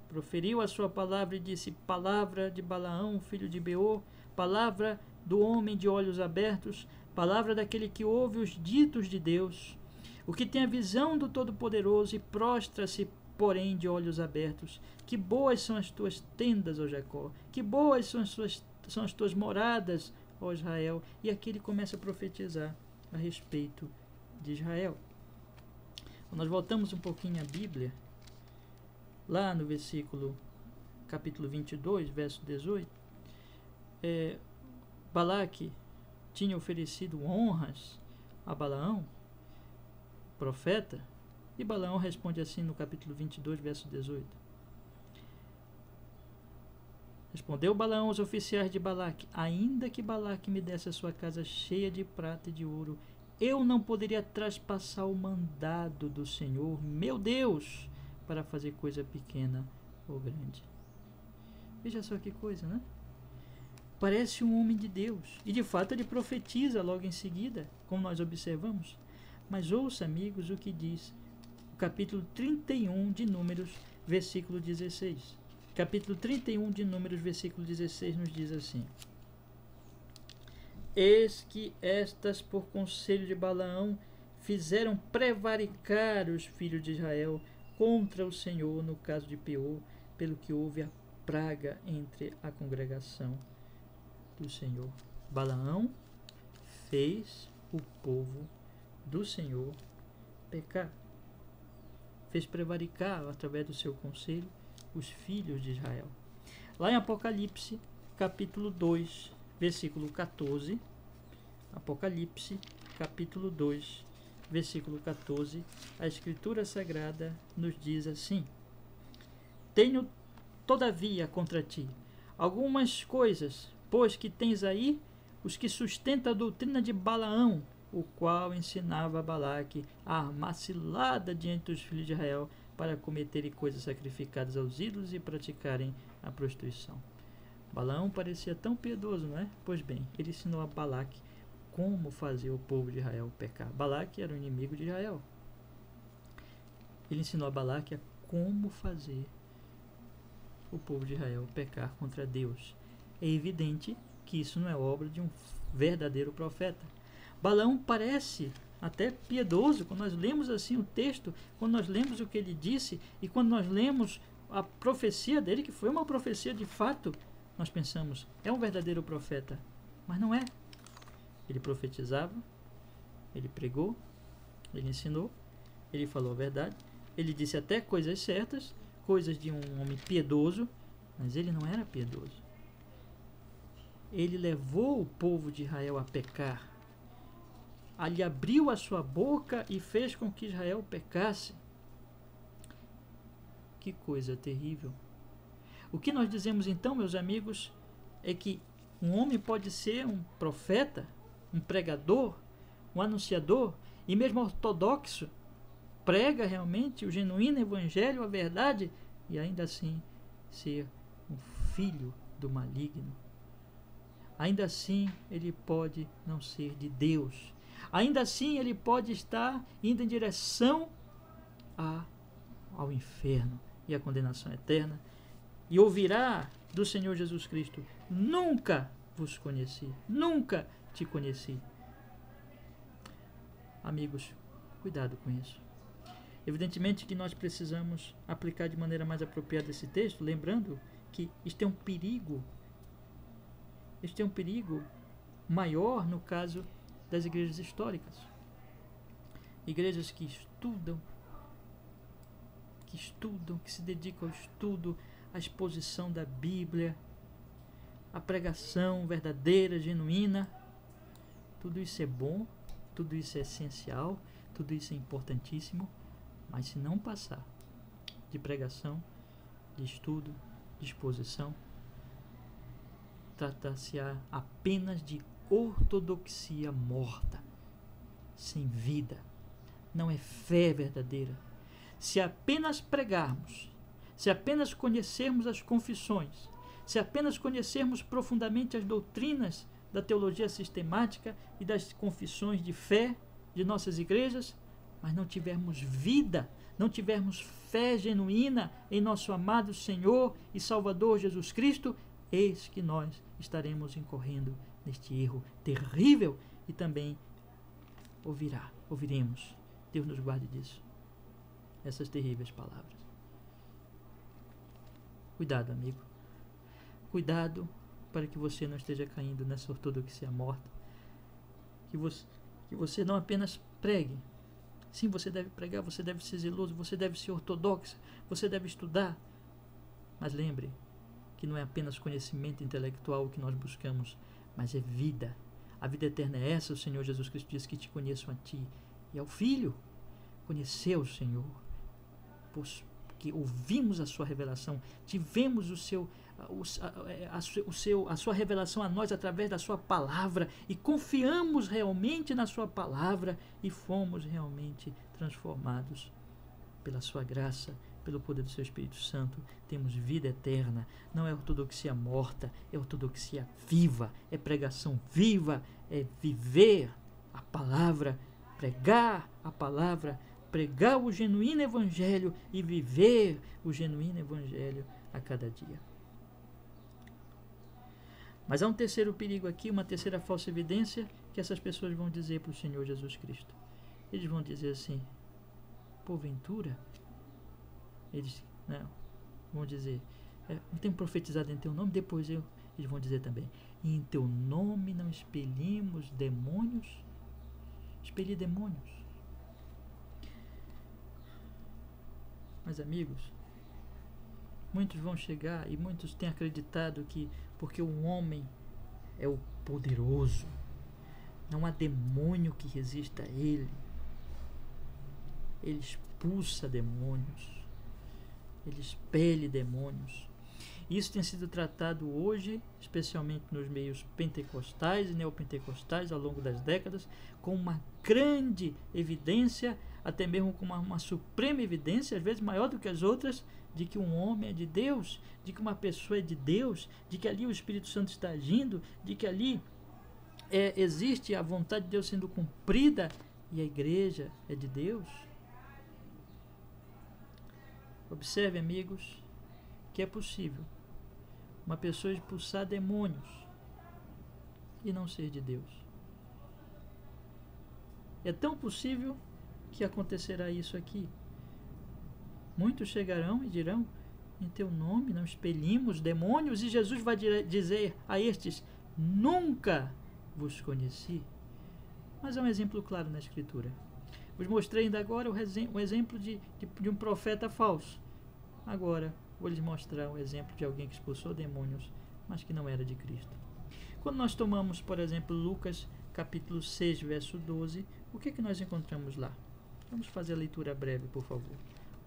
Proferiu a sua palavra e disse: Palavra de Balaão, filho de Beor, palavra do homem de olhos abertos, palavra daquele que ouve os ditos de Deus, o que tem a visão do Todo-Poderoso e prostra-se, porém, de olhos abertos. Que boas são as tuas tendas, ó Jacó, que boas são as tuas moradas, ó Israel. E aqui ele começa a profetizar a respeito de Israel. Quando nós voltamos um pouquinho à Bíblia, lá no versículo, capítulo 22, verso 18, Balaque tinha oferecido honras a Balaão, profeta, e Balaão responde assim no capítulo 22, verso 18. Respondeu Balaão aos oficiais de Balaque: ainda que Balaque me desse a sua casa cheia de prata e de ouro, eu não poderia traspassar o mandado do Senhor, meu Deus, para fazer coisa pequena ou grande. Veja só que coisa, né? Parece um homem de Deus. E de fato ele profetiza logo em seguida, como nós observamos. Mas ouça, amigos, o que diz o capítulo 31 de Números, versículo 16. Capítulo 31 de Números, versículo 16, nos diz assim: Eis que estas, por conselho de Balaão, fizeram prevaricar os filhos de Israel contra o Senhor no caso de Peor, pelo que houve a praga entre a congregação do Senhor. Balaão fez o povo do Senhor pecar. Fez prevaricar, através do seu conselho, os filhos de Israel. Lá em Apocalipse, capítulo 2, versículo 14, Apocalipse, capítulo 2, versículo 14, a Escritura Sagrada nos diz assim: Tenho, todavia, contra ti algumas coisas, pois que tens aí os que sustentam a doutrina de Balaão, o qual ensinava a Balaque a armar cilada diante dos filhos de Israel para cometerem coisas sacrificadas aos ídolos e praticarem a prostituição. Balaão parecia tão piedoso, não é? Pois bem, ele ensinou a Balaque como fazer o povo de Israel pecar. Balaque era o inimigo de Israel. Ele ensinou a Balaque a como fazer o povo de Israel pecar contra Deus. É evidente que isso não é obra de um verdadeiro profeta. Balaão parece até piedoso quando nós lemos assim o texto, quando nós lemos o que ele disse e quando nós lemos a profecia dele, que foi uma profecia de fato, nós pensamos, é um verdadeiro profeta, mas não é. Ele profetizava, ele pregou, ele ensinou, ele falou a verdade, ele disse até coisas certas, coisas de um homem piedoso, mas ele não era piedoso. Ele levou o povo de Israel a pecar. Ele abriu a sua boca e fez com que Israel pecasse. Que coisa terrível. O que nós dizemos então, meus amigos, é que Um homem pode ser um profeta, um pregador, um anunciador, e mesmo ortodoxo, prega realmente o genuíno evangelho, a verdade, e ainda assim ser um filho do maligno. Ainda assim ele pode não ser de Deus. Ainda assim ele pode estar indo em direção ao inferno e à condenação eterna, e ouvirá do Senhor Jesus Cristo: nunca vos conheci, nunca te conheci. Amigos, cuidado com isso. Evidentemente que nós precisamos aplicar de maneira mais apropriada esse texto, lembrando que isto é um perigo. Este é um perigo maior no caso das igrejas históricas. Igrejas que estudam, que se dedicam ao estudo, à exposição da Bíblia, à pregação verdadeira, genuína. Tudo isso é bom, tudo isso é essencial, tudo isso é importantíssimo, mas se não passar de pregação, de estudo, de exposição, trata-se-á apenas de ortodoxia morta, sem vida. Não é fé verdadeira. Se apenas pregarmos, se apenas conhecermos as confissões, se apenas conhecermos profundamente as doutrinas da teologia sistemática e das confissões de fé de nossas igrejas, mas não tivermos vida, não tivermos fé genuína em nosso amado Senhor e Salvador Jesus Cristo, eis que nós estaremos incorrendo neste erro terrível e também ouviremos, Deus nos guarde disso, essas terríveis palavras. Cuidado, amigo. Cuidado para que você não esteja caindo nessa ortodoxia morta. Que você não apenas pregue. Sim, você deve pregar, você deve ser zeloso, você deve ser ortodoxo, você deve estudar. Mas lembre que não é apenas conhecimento intelectual o que nós buscamos, mas é vida. A vida eterna é essa. O Senhor Jesus Cristo diz que te conheço a ti e ao Filho. Conheceu o Senhor, porque ouvimos a sua revelação, tivemos a sua revelação a nós através da sua palavra e confiamos realmente na sua palavra e fomos realmente transformados pela sua graça, pelo poder do seu Espírito Santo. Temos vida eterna. Não é ortodoxia morta, é ortodoxia viva, é pregação viva, é viver a palavra, pregar a palavra, pregar o genuíno evangelho e viver o genuíno evangelho a cada dia. Mas há um terceiro perigo aqui, uma terceira falsa evidência que essas pessoas vão dizer para o Senhor Jesus Cristo. Eles vão dizer assim: porventura, eles vão dizer, não tenho profetizado em teu nome. Depois eles vão dizer também: e em teu nome não expelimos demônios? Expelir demônios. Mas, amigos, muitos vão chegar e muitos têm acreditado que porque o homem é o poderoso, não há demônio que resista a ele. Ele expulsa demônios, ele expele demônios. Isso tem sido tratado hoje, especialmente nos meios pentecostais e neopentecostais, ao longo das décadas, com uma grande evidência, até mesmo com uma suprema evidência, às vezes maior do que as outras, de que um homem é de Deus, de que uma pessoa é de Deus, de que ali o Espírito Santo está agindo, de que ali existe a vontade de Deus sendo cumprida e a igreja é de Deus. Observe, amigos, que é possível uma pessoa expulsar demônios e não ser de Deus. É tão possível que acontecerá isso aqui. Muitos chegarão e dirão: em teu nome não expelimos demônios, e Jesus vai dizer a estes: nunca vos conheci. Mas é um exemplo claro na Escritura. Vos mostrei ainda agora o exemplo de um profeta falso. Agora vou lhes mostrar um exemplo de alguém que expulsou demônios, mas que não era de Cristo. Quando nós tomamos, por exemplo, Lucas capítulo 6, verso 12, o que nós encontramos lá? Vamos fazer a leitura breve, por favor.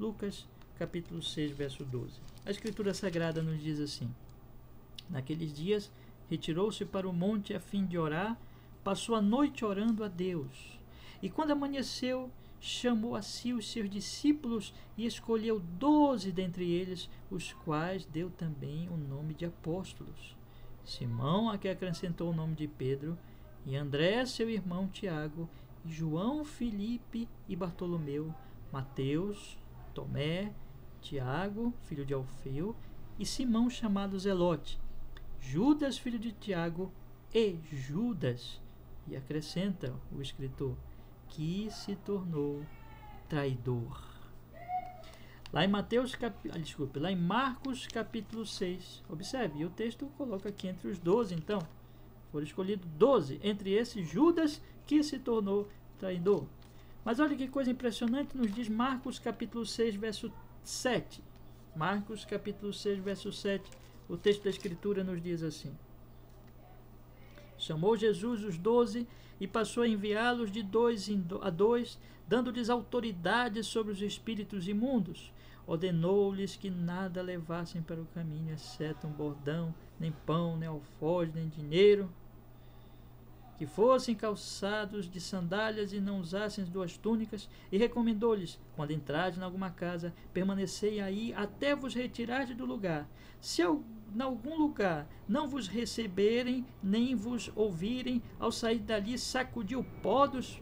Lucas capítulo 6, verso 12. A Escritura Sagrada nos diz assim: naqueles dias retirou-se para o monte a fim de orar, passou a noite orando a Deus. E quando amanheceu, chamou a si os seus discípulos e escolheu 12 dentre eles, os quais deu também o nome de apóstolos. Simão, a que acrescentou o nome de Pedro, e André, seu irmão Tiago, e João, Filipe e Bartolomeu, Mateus, Tomé, Tiago, filho de Alfeu, e Simão chamado Zelote, Judas, filho de Tiago, e Judas, e acrescenta o escritor, que se tornou traidor. Lá em Marcos capítulo 6, observe, e o texto coloca aqui entre os 12, então, foram escolhidos 12, entre esses Judas, que se tornou traidor. Mas olha que coisa impressionante, nos diz Marcos capítulo 6, verso 7. Marcos capítulo 6, verso 7, o texto da Escritura nos diz assim: chamou Jesus os 12 e passou a enviá-los de 2 a 2, dando-lhes autoridade sobre os espíritos imundos. Ordenou-lhes que nada levassem para o caminho, exceto um bordão, nem pão, nem alforje, nem dinheiro, que fossem calçados de sandálias e não usassem 2 túnicas, e recomendou-lhes, quando entrardes em alguma casa, permanecei aí até vos retirardes do lugar. Se em algum lugar não vos receberem, nem vos ouvirem, ao sair dali, sacudiu o pó dos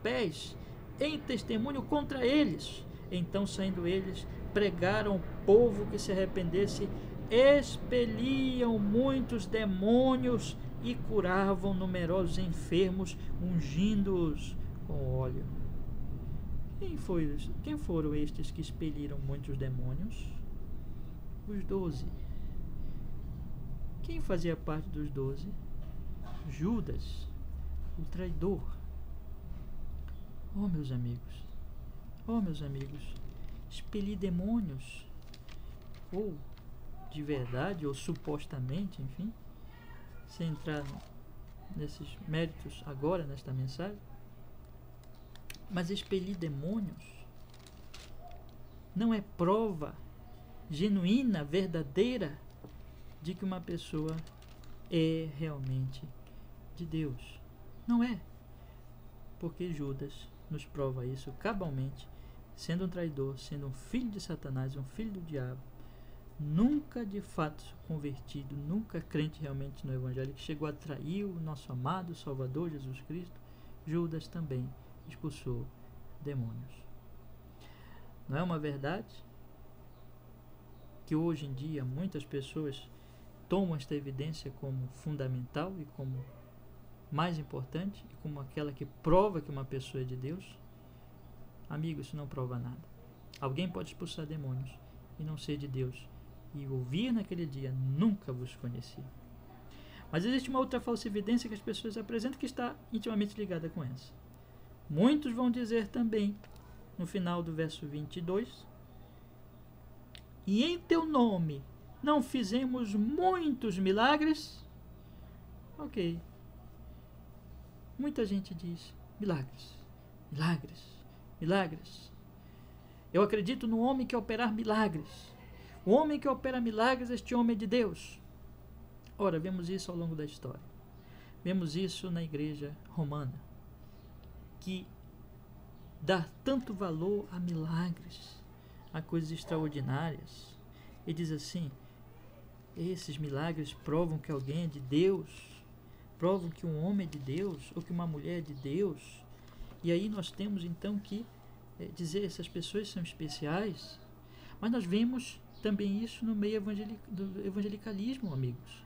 pés, em testemunho contra eles. Então, saindo eles, pregaram ao povo que se arrependesse, expeliam muitos demônios e curavam numerosos enfermos, ungindo-os com óleo. Quem foram estes que expeliram muitos demônios? Os 12. Quem fazia parte dos 12? Judas, o traidor. Oh, meus amigos, expelir demônios, ou de verdade, ou supostamente, enfim, sem entrar nesses méritos agora, nesta mensagem, mas expelir demônios não é prova genuína, verdadeira, de que uma pessoa é realmente de Deus. Não é. Porque Judas nos prova isso cabalmente, sendo um traidor, sendo um filho de Satanás, um filho do diabo, nunca de fato convertido, nunca crente realmente no Evangelho, que chegou a trair o nosso amado Salvador Jesus Cristo. Judas também expulsou demônios. Não é uma verdade que hoje em dia muitas pessoas tomam esta evidência como fundamental e como mais importante, e como aquela que prova que uma pessoa é de Deus? Amigo, isso não prova nada. Alguém pode expulsar demônios e não ser de Deus, e ouvir naquele dia: nunca vos conheci. Mas existe uma outra falsa evidência que as pessoas apresentam, que está intimamente ligada com essa. Muitos vão dizer também, no final do verso 22, e em teu nome não fizemos muitos milagres? Ok. Muita gente diz: milagres, milagres, milagres. Eu acredito no homem que operar milagres. O homem que opera milagres, este homem é de Deus. Ora, vemos isso ao longo da história. Vemos isso na igreja romana, que dá tanto valor a milagres, a coisas extraordinárias, e diz assim: esses milagres provam que alguém é de Deus, provam que um homem é de Deus, ou que uma mulher é de Deus. E aí nós temos então que dizer: essas pessoas são especiais. Mas nós vemos também isso no meio do evangelicalismo, amigos.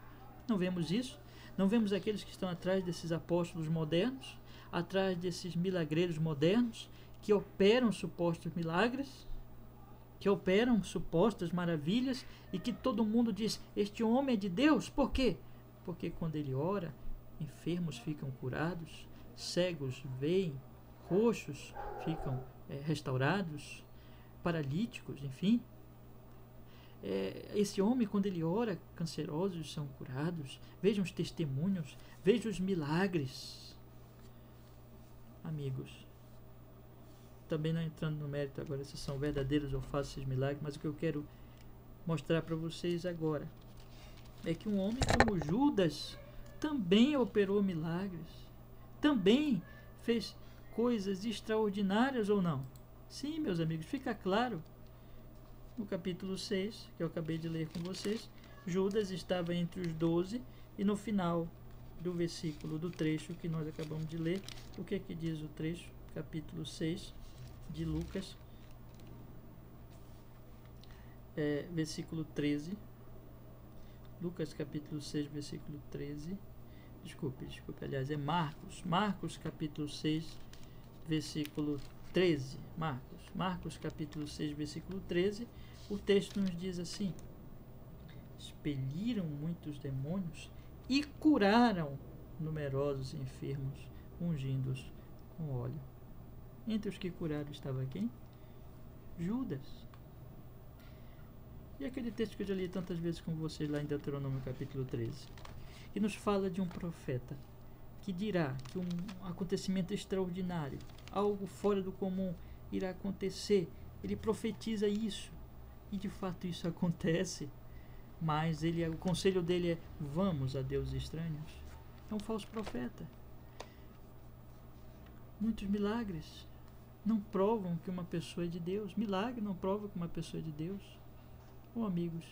Não vemos isso? Não vemos aqueles que estão atrás desses apóstolos modernos, atrás desses milagreiros modernos, que operam supostos milagres, que operam supostas maravilhas, e que todo mundo diz: este homem é de Deus. Por quê? Porque quando ele ora, enfermos ficam curados, cegos veem, coxos ficam restaurados, paralíticos, enfim. Esse homem, quando ele ora, cancerosos são curados. Vejam os testemunhos, vejam os milagres. Amigos, também não entrando no mérito agora se são verdadeiros ou falsos esses milagres, mas o que eu quero mostrar para vocês agora é que um homem como Judas também operou milagres, também fez coisas extraordinárias ou não? Sim, meus amigos, fica claro. No capítulo 6, que eu acabei de ler com vocês, Judas estava entre os 12 e no final do versículo do trecho que nós acabamos de ler, o que é que diz o trecho? Capítulo 6 de Lucas, versículo 13. Lucas capítulo 6, versículo 13. Desculpe, aliás, é Marcos capítulo 6, versículo 13. Marcos capítulo 6, versículo 13. O texto nos diz assim: expeliram muitos demônios e curaram numerosos enfermos, ungindo-os com óleo. Entre os que curaram estava quem? Judas. E aquele texto que eu já li tantas vezes com vocês lá em Deuteronômio capítulo 13, que nos fala de um profeta que dirá que um acontecimento extraordinário, algo fora do comum irá acontecer. Ele profetiza isso e de fato isso acontece, mas o conselho dele é: vamos a deuses estranhos. É um falso profeta. Muitos milagres não provam que uma pessoa é de Deus. Milagre não prova que uma pessoa é de Deus. Bom, amigos,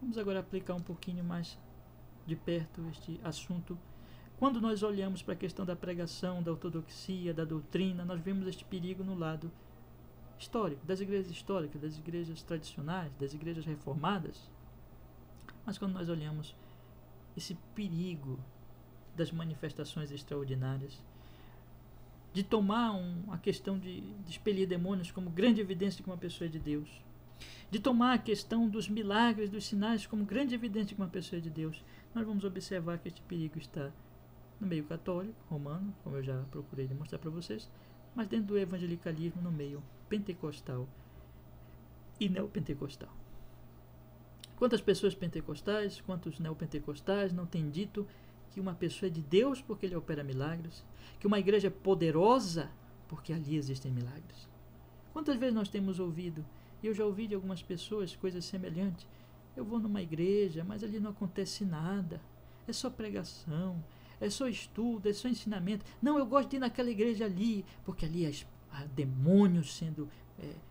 vamos agora aplicar um pouquinho mais de perto este assunto. Quando nós olhamos para a questão da pregação, da ortodoxia, da doutrina, nós vemos este perigo no lado histórico, das igrejas históricas, das igrejas tradicionais, das igrejas reformadas. Mas quando nós olhamos esse perigo das manifestações extraordinárias, de tomar a questão de expelir demônios como grande evidência de que uma pessoa é de Deus, de tomar a questão dos milagres, dos sinais como grande evidência de que uma pessoa é de Deus, nós vamos observar que este perigo está no meio católico, romano, como eu já procurei demonstrar para vocês, mas dentro do evangelicalismo, no meio pentecostal e neopentecostal. Quantas pessoas pentecostais, quantos neopentecostais não têm dito que uma pessoa é de Deus porque ele opera milagres, que uma igreja é poderosa porque ali existem milagres? Quantas vezes nós temos ouvido, e eu já ouvi de algumas pessoas coisas semelhantes: eu vou numa igreja, mas ali não acontece nada, é só pregação, é só estudo, é só ensinamento. Não, eu gosto de ir naquela igreja ali, porque ali há demônios sendo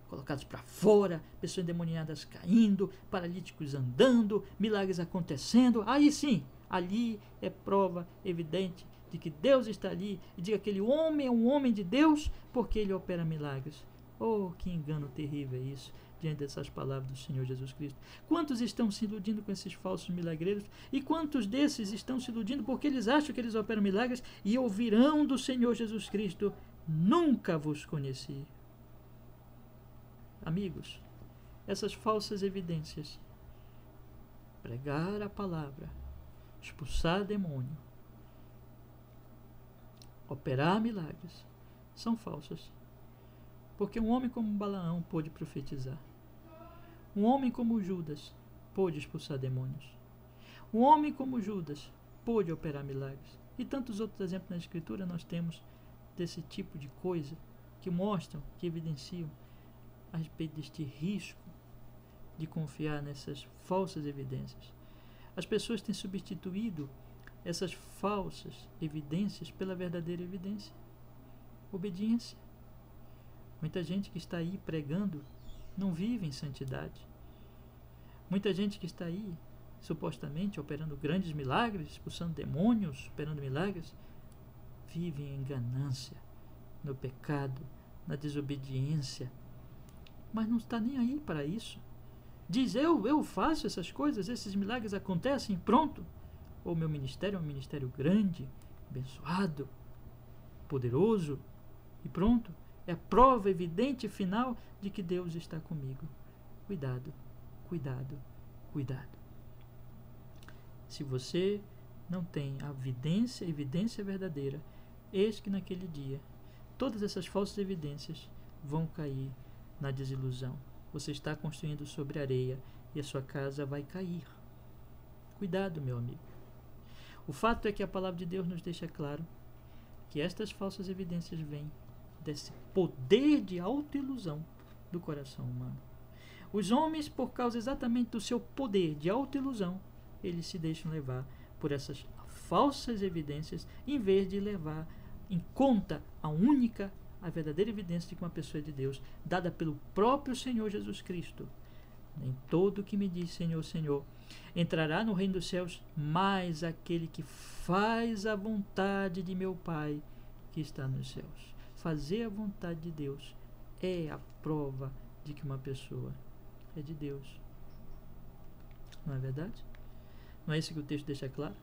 colocados para fora, pessoas endemoniadas caindo, paralíticos andando, milagres acontecendo. Aí sim, ali é prova evidente de que Deus está ali, e de que aquele homem é um homem de Deus porque ele opera milagres. Oh, que engano terrível é isso, diante dessas palavras do Senhor Jesus Cristo. Quantos estão se iludindo com esses falsos milagreiros? E quantos desses estão se iludindo porque eles acham que eles operam milagres e ouvirão do Senhor Jesus Cristo: nunca vos conheci. Amigos, essas falsas evidências, pregar a palavra, expulsar demônio, operar milagres, são falsas. Porque um homem como Balaão pôde profetizar. Um homem como Judas pôde expulsar demônios. Um homem como Judas pôde operar milagres. E tantos outros exemplos na Escritura nós temos desse tipo de coisa que mostram, que evidenciam a respeito deste risco de confiar nessas falsas evidências. As pessoas têm substituído essas falsas evidências pela verdadeira evidência. Obediência. Muita gente que está aí pregando não vive em santidade. Muita gente que está aí supostamente operando grandes milagres, expulsando demônios, operando milagres, vive em ganância, no pecado, na desobediência, mas não está nem aí para isso. Diz: eu faço essas coisas, esses milagres acontecem, pronto. O meu ministério é um ministério grande, abençoado, poderoso, e pronto. É a prova evidente e final de que Deus está comigo. Cuidado, cuidado, cuidado. Se você não tem a evidência verdadeira, eis que naquele dia todas essas falsas evidências vão cair na desilusão. Você está construindo sobre areia e a sua casa vai cair. Cuidado, meu amigo. O fato é que a palavra de Deus nos deixa claro que estas falsas evidências vêm desse poder de autoilusão do coração humano. Os homens, por causa exatamente do seu poder de autoilusão, eles se deixam levar por essas falsas evidências, em vez de levar em conta a verdadeira evidência de que uma pessoa é de Deus, dada pelo próprio Senhor Jesus Cristo. Nem todo que me diz Senhor, Senhor, entrará no reino dos céus, mas aquele que faz a vontade de meu Pai que está nos céus. Fazer a vontade de Deus é a prova de que uma pessoa é de Deus. Não é verdade? Não é isso que o texto deixa claro?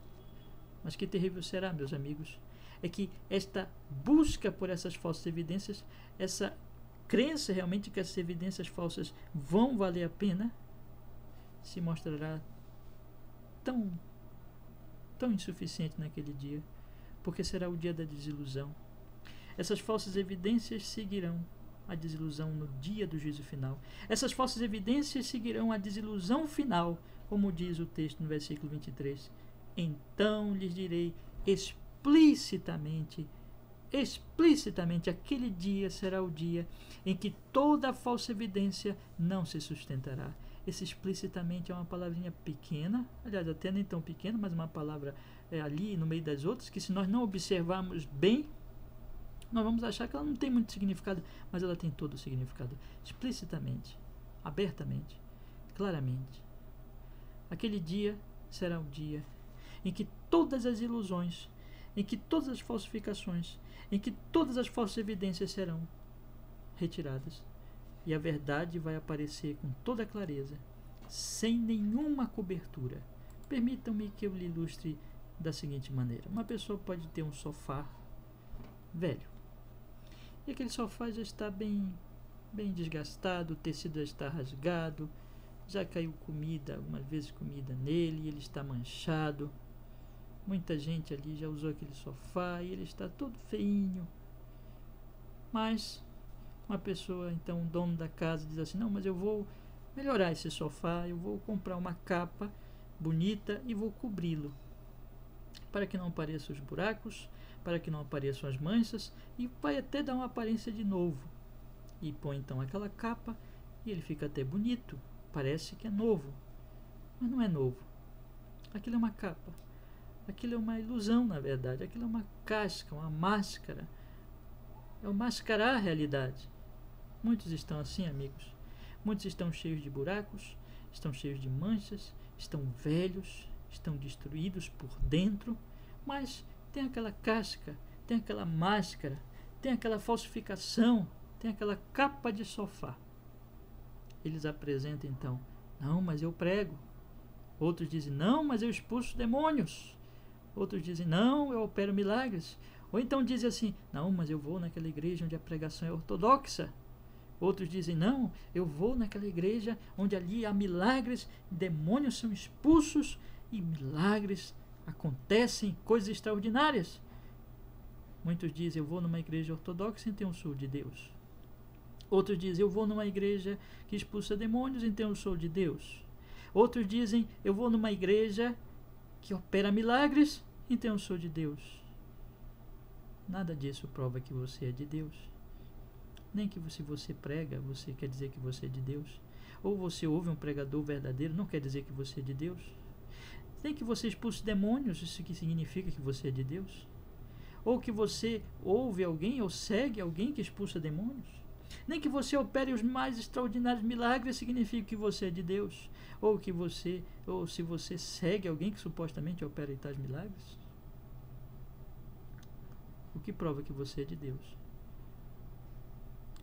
Mas que terrível será, meus amigos, é que esta busca por essas falsas evidências, essa crença realmente que essas evidências falsas vão valer a pena, se mostrará tão insuficiente naquele dia, porque será o dia da desilusão. Essas falsas evidências seguirão a desilusão no dia do juízo final. Essas falsas evidências seguirão a desilusão final, como diz o texto no versículo 23. Então lhes direi explicitamente, aquele dia será o dia em que toda falsa evidência não se sustentará. Esse explicitamente é uma palavrinha pequena, aliás, até nem tão pequena, mas uma palavra ali no meio das outras, que se nós não observarmos bem, nós vamos achar que ela não tem muito significado, mas ela tem todo o significado. Explicitamente, abertamente, claramente. Aquele dia será o dia em que todas as ilusões, em que todas as falsificações, em que todas as falsas evidências serão retiradas. E a verdade vai aparecer com toda clareza, sem nenhuma cobertura. Permitam-me que eu lhe ilustre da seguinte maneira. Uma pessoa pode ter um sofá velho. E aquele sofá já está bem desgastado, o tecido já está rasgado, já caiu comida, algumas vezes comida nele, e ele está manchado. Muita gente ali já usou aquele sofá e ele está todo feinho. Mas uma pessoa, então, o dono da casa diz assim, não, mas eu vou melhorar esse sofá, eu vou comprar uma capa bonita e vou cobri-lo, para que não apareçam os buracos, para que não apareçam as manchas, e vai até dar uma aparência de novo. E põe então aquela capa e ele fica até bonito, parece que é novo, mas não é novo. Aquilo é uma capa, aquilo é uma ilusão, na verdade, aquilo é uma casca, uma máscara, é o mascarar a realidade. Muitos estão assim, amigos, muitos estão cheios de buracos, estão cheios de manchas, estão velhos, estão destruídos por dentro, mas tem aquela casca, tem aquela máscara, tem aquela falsificação, tem aquela capa de sofá. Eles apresentam então, não, mas eu prego. Outros dizem, não, mas eu expulso demônios. Outros dizem, não, eu opero milagres. Ou então dizem assim, não, mas eu vou naquela igreja onde a pregação é ortodoxa. Outros dizem, não, eu vou naquela igreja onde ali há milagres, demônios são expulsos e milagres acontecem, coisas extraordinárias. Muitos dizem, eu vou numa igreja ortodoxa, então eu sou de Deus. Outros dizem, eu vou numa igreja que expulsa demônios, então eu sou de Deus. Outros dizem, eu vou numa igreja que opera milagres, então eu sou de Deus. Nada disso prova que você é de Deus. Nem que se você prega, você quer dizer que você é de Deus. Ou você ouve um pregador verdadeiro, não quer dizer que você é de Deus. Nem que você expulse demônios, isso que significa que você é de Deus. Ou que você ouve alguém ou segue alguém que expulsa demônios. Nem que você opere os mais extraordinários milagres significa que você é de Deus. Ou se você segue alguém que supostamente opera tais milagres. O que prova que você é de Deus?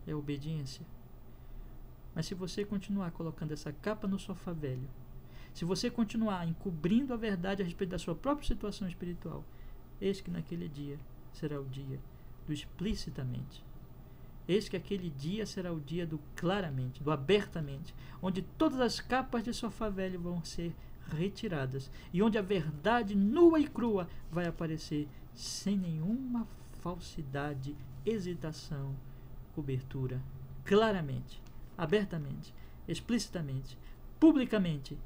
É a obediência. Mas se você continuar colocando essa capa no sofá velho, se você continuar encobrindo a verdade a respeito da sua própria situação espiritual, eis que naquele dia será o dia do explicitamente. Eis que aquele dia será o dia do claramente, do abertamente, onde todas as capas de sofá velho vão ser retiradas e onde a verdade nua e crua vai aparecer sem nenhuma falsidade, hesitação, cobertura, claramente, abertamente, explicitamente, publicamente.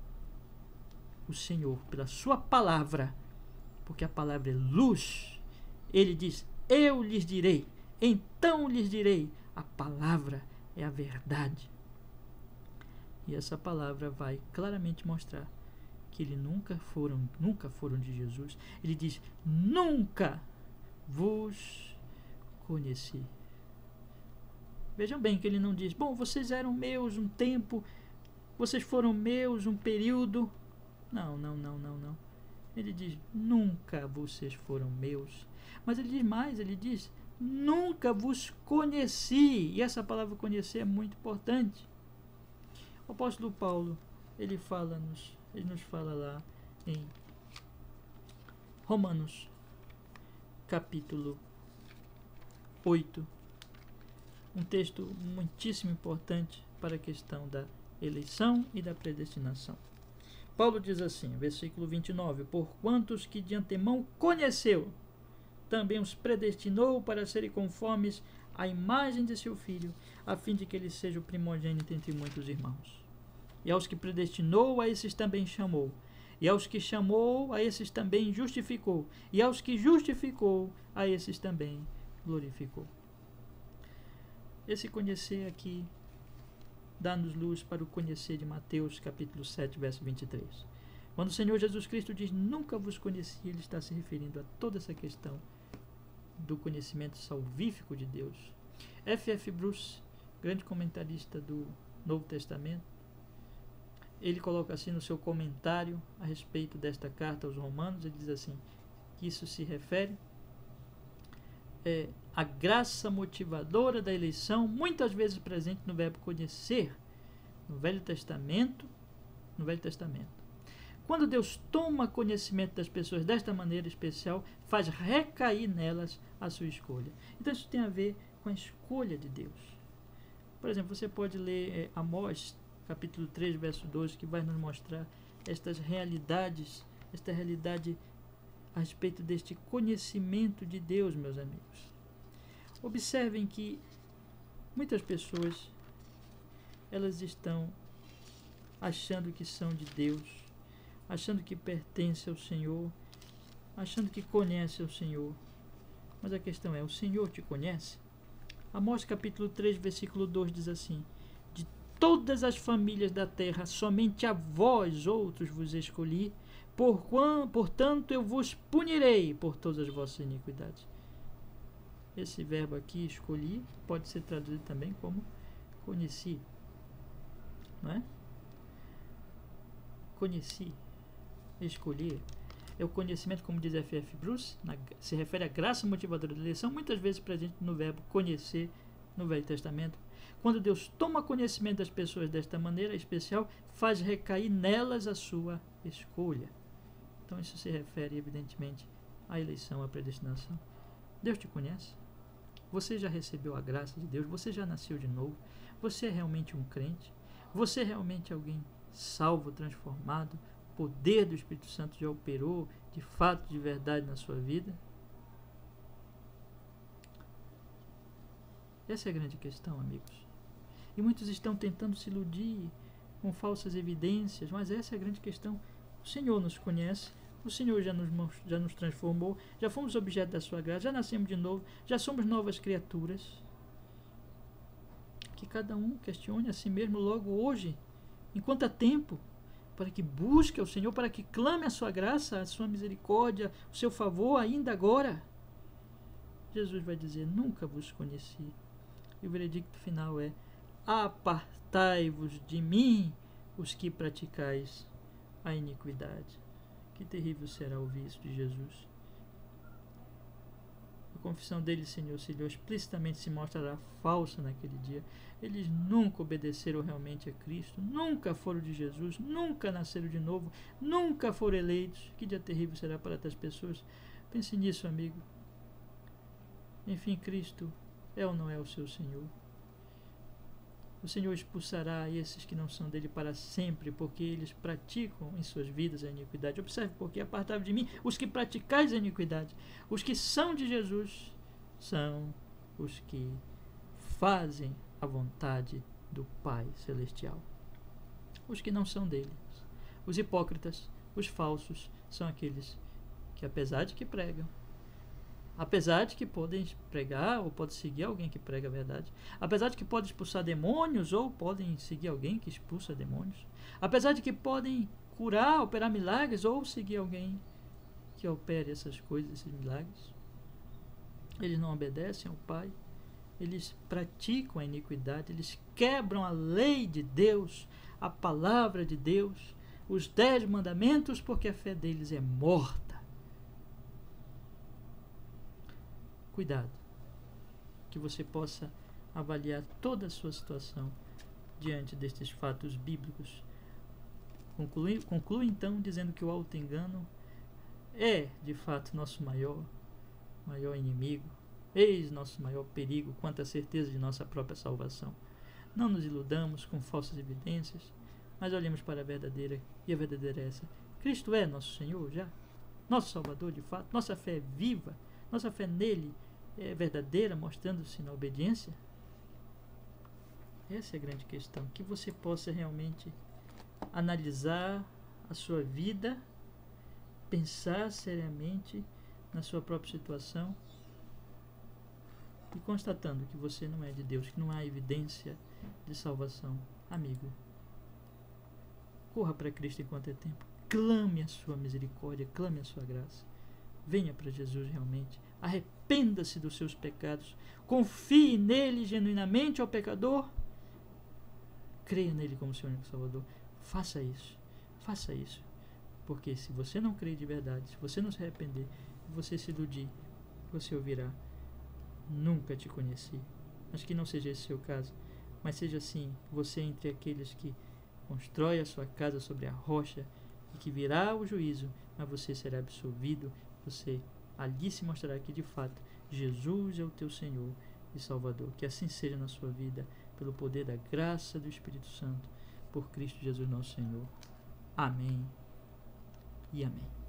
O Senhor, pela sua palavra, porque a palavra é luz, ele diz, eu lhes direi, então lhes direi, a palavra é a verdade. E essa palavra vai claramente mostrar que eles nunca foram de Jesus. Ele diz: nunca vos conheci. Vejam bem que ele não diz: bom, vocês eram meus um tempo, vocês foram meus um período. Não. Ele diz: nunca vocês foram meus. Mas ele diz mais, ele diz: nunca vos conheci. E essa palavra conhecer é muito importante. O apóstolo Paulo, ele nos fala lá em Romanos, capítulo 8, um texto muitíssimo importante para a questão da eleição e da predestinação. Paulo diz assim, versículo 29, porquanto os que de antemão conheceu, também os predestinou para serem conformes à imagem de seu Filho, a fim de que ele seja o primogênito entre muitos irmãos. E aos que predestinou, a esses também chamou. E aos que chamou, a esses também justificou. E aos que justificou, a esses também glorificou. Esse conhecer aqui dá-nos luz para o conhecer de Mateus, capítulo 7, verso 23. Quando o Senhor Jesus Cristo diz, nunca vos conheci, ele está se referindo a toda essa questão do conhecimento salvífico de Deus. F.F. Bruce, grande comentarista do Novo Testamento, ele coloca assim no seu comentário a respeito desta carta aos Romanos, ele diz assim, que isso se refere à graça motivadora da eleição, muitas vezes presente no verbo conhecer, no Velho Testamento. Quando Deus toma conhecimento das pessoas desta maneira especial, faz recair nelas a sua escolha. Então isso tem a ver com a escolha de Deus. Por exemplo, você pode ler Amós, capítulo 3, verso 12, que vai nos mostrar esta realidade a respeito deste conhecimento de Deus, meus amigos. Observem que muitas pessoas, elas estão achando que são de Deus, achando que pertencem ao Senhor, achando que conhecem o Senhor. Mas a questão é, o Senhor te conhece? Amós capítulo 3, versículo 2 diz assim, de todas as famílias da terra, somente a vós outros vos escolhi, portanto eu vos punirei por todas as vossas iniquidades. Esse verbo aqui, escolhi, pode ser traduzido também como conheci, não é? Conheci, escolher, é o conhecimento, como diz F.F. Bruce, se refere à graça motivadora da eleição, muitas vezes presente no verbo conhecer no Velho Testamento. Quando Deus toma conhecimento das pessoas desta maneira especial, faz recair nelas a sua escolha. Então isso se refere, evidentemente, à eleição, à predestinação. Deus te conhece? Você já recebeu a graça de Deus? Você já nasceu de novo? Você é realmente um crente? Você é realmente alguém salvo, transformado? O poder do Espírito Santo já operou de fato, de verdade na sua vida? Essa é a grande questão, amigos. E muitos estão tentando se iludir com falsas evidências, mas essa é a grande questão. O Senhor nos conhece, o Senhor já nos transformou, já fomos objeto da sua graça, já nascemos de novo, já somos novas criaturas. Que cada um questione a si mesmo logo hoje, enquanto há tempo, para que busque ao Senhor, para que clame a sua graça, a sua misericórdia, o seu favor ainda agora. Jesus vai dizer, nunca vos conheci. E o veredicto final é, apartai-vos de mim, os que praticais a iniquidade. Que terrível será ouvir isso de Jesus. A confissão dele, Senhor, explicitamente se mostrará falsa naquele dia. Eles nunca obedeceram realmente a Cristo, nunca foram de Jesus, nunca nasceram de novo, nunca foram eleitos. Que dia terrível será para essas pessoas. Pense nisso, amigo. Enfim, Cristo é ou não é o seu Senhor? O Senhor expulsará esses que não são dele para sempre, porque eles praticam em suas vidas a iniquidade. Observe, porque apartai-vos de mim os que praticais a iniquidade. Os que são de Jesus são os que fazem a vontade do Pai Celestial. Os que não são dele, os hipócritas, os falsos, são aqueles que, apesar de que pregam Apesar de que podem pregar ou podem seguir alguém que prega a verdade. Apesar de que podem expulsar demônios ou podem seguir alguém que expulsa demônios. Apesar de que podem curar, operar milagres ou seguir alguém que opere essas coisas, esses milagres. Eles não obedecem ao Pai. Eles praticam a iniquidade. Eles quebram a lei de Deus, a palavra de Deus, os 10 mandamentos, porque a fé deles é morta. Cuidado, que você possa avaliar toda a sua situação diante destes fatos bíblicos. Conclui então dizendo que o auto-engano é, de fato, nosso maior inimigo, eis nosso maior perigo quanto à certeza de nossa própria salvação. Não nos iludamos com falsas evidências, mas olhemos para a verdadeira, e a verdadeira é essa. Cristo é nosso Senhor já, nosso Salvador de fato, nossa fé é viva, nossa fé nele é verdadeira, mostrando-se na obediência. Essa é a grande questão, que você possa realmente analisar a sua vida, pensar seriamente na sua própria situação e constatando que você não é de Deus, que não há evidência de salvação. Amigo, corra para Cristo enquanto é tempo, clame a sua misericórdia, clame a sua graça, venha para Jesus realmente, arrependa-se dos seus pecados, confie nele genuinamente ao pecador, creia nele como seu único Salvador. Faça isso, porque se você não crer de verdade, se você não se arrepender, você se iludir, você ouvirá: nunca te conheci. Mas que não seja esse o seu caso, mas seja assim, você entre aqueles que constrói a sua casa sobre a rocha e que virá o juízo, mas você será absolvido, você ali se mostrará que de fato Jesus é o teu Senhor e Salvador. Que assim seja na sua vida, pelo poder da graça do Espírito Santo, por Cristo Jesus nosso Senhor. Amém e amém.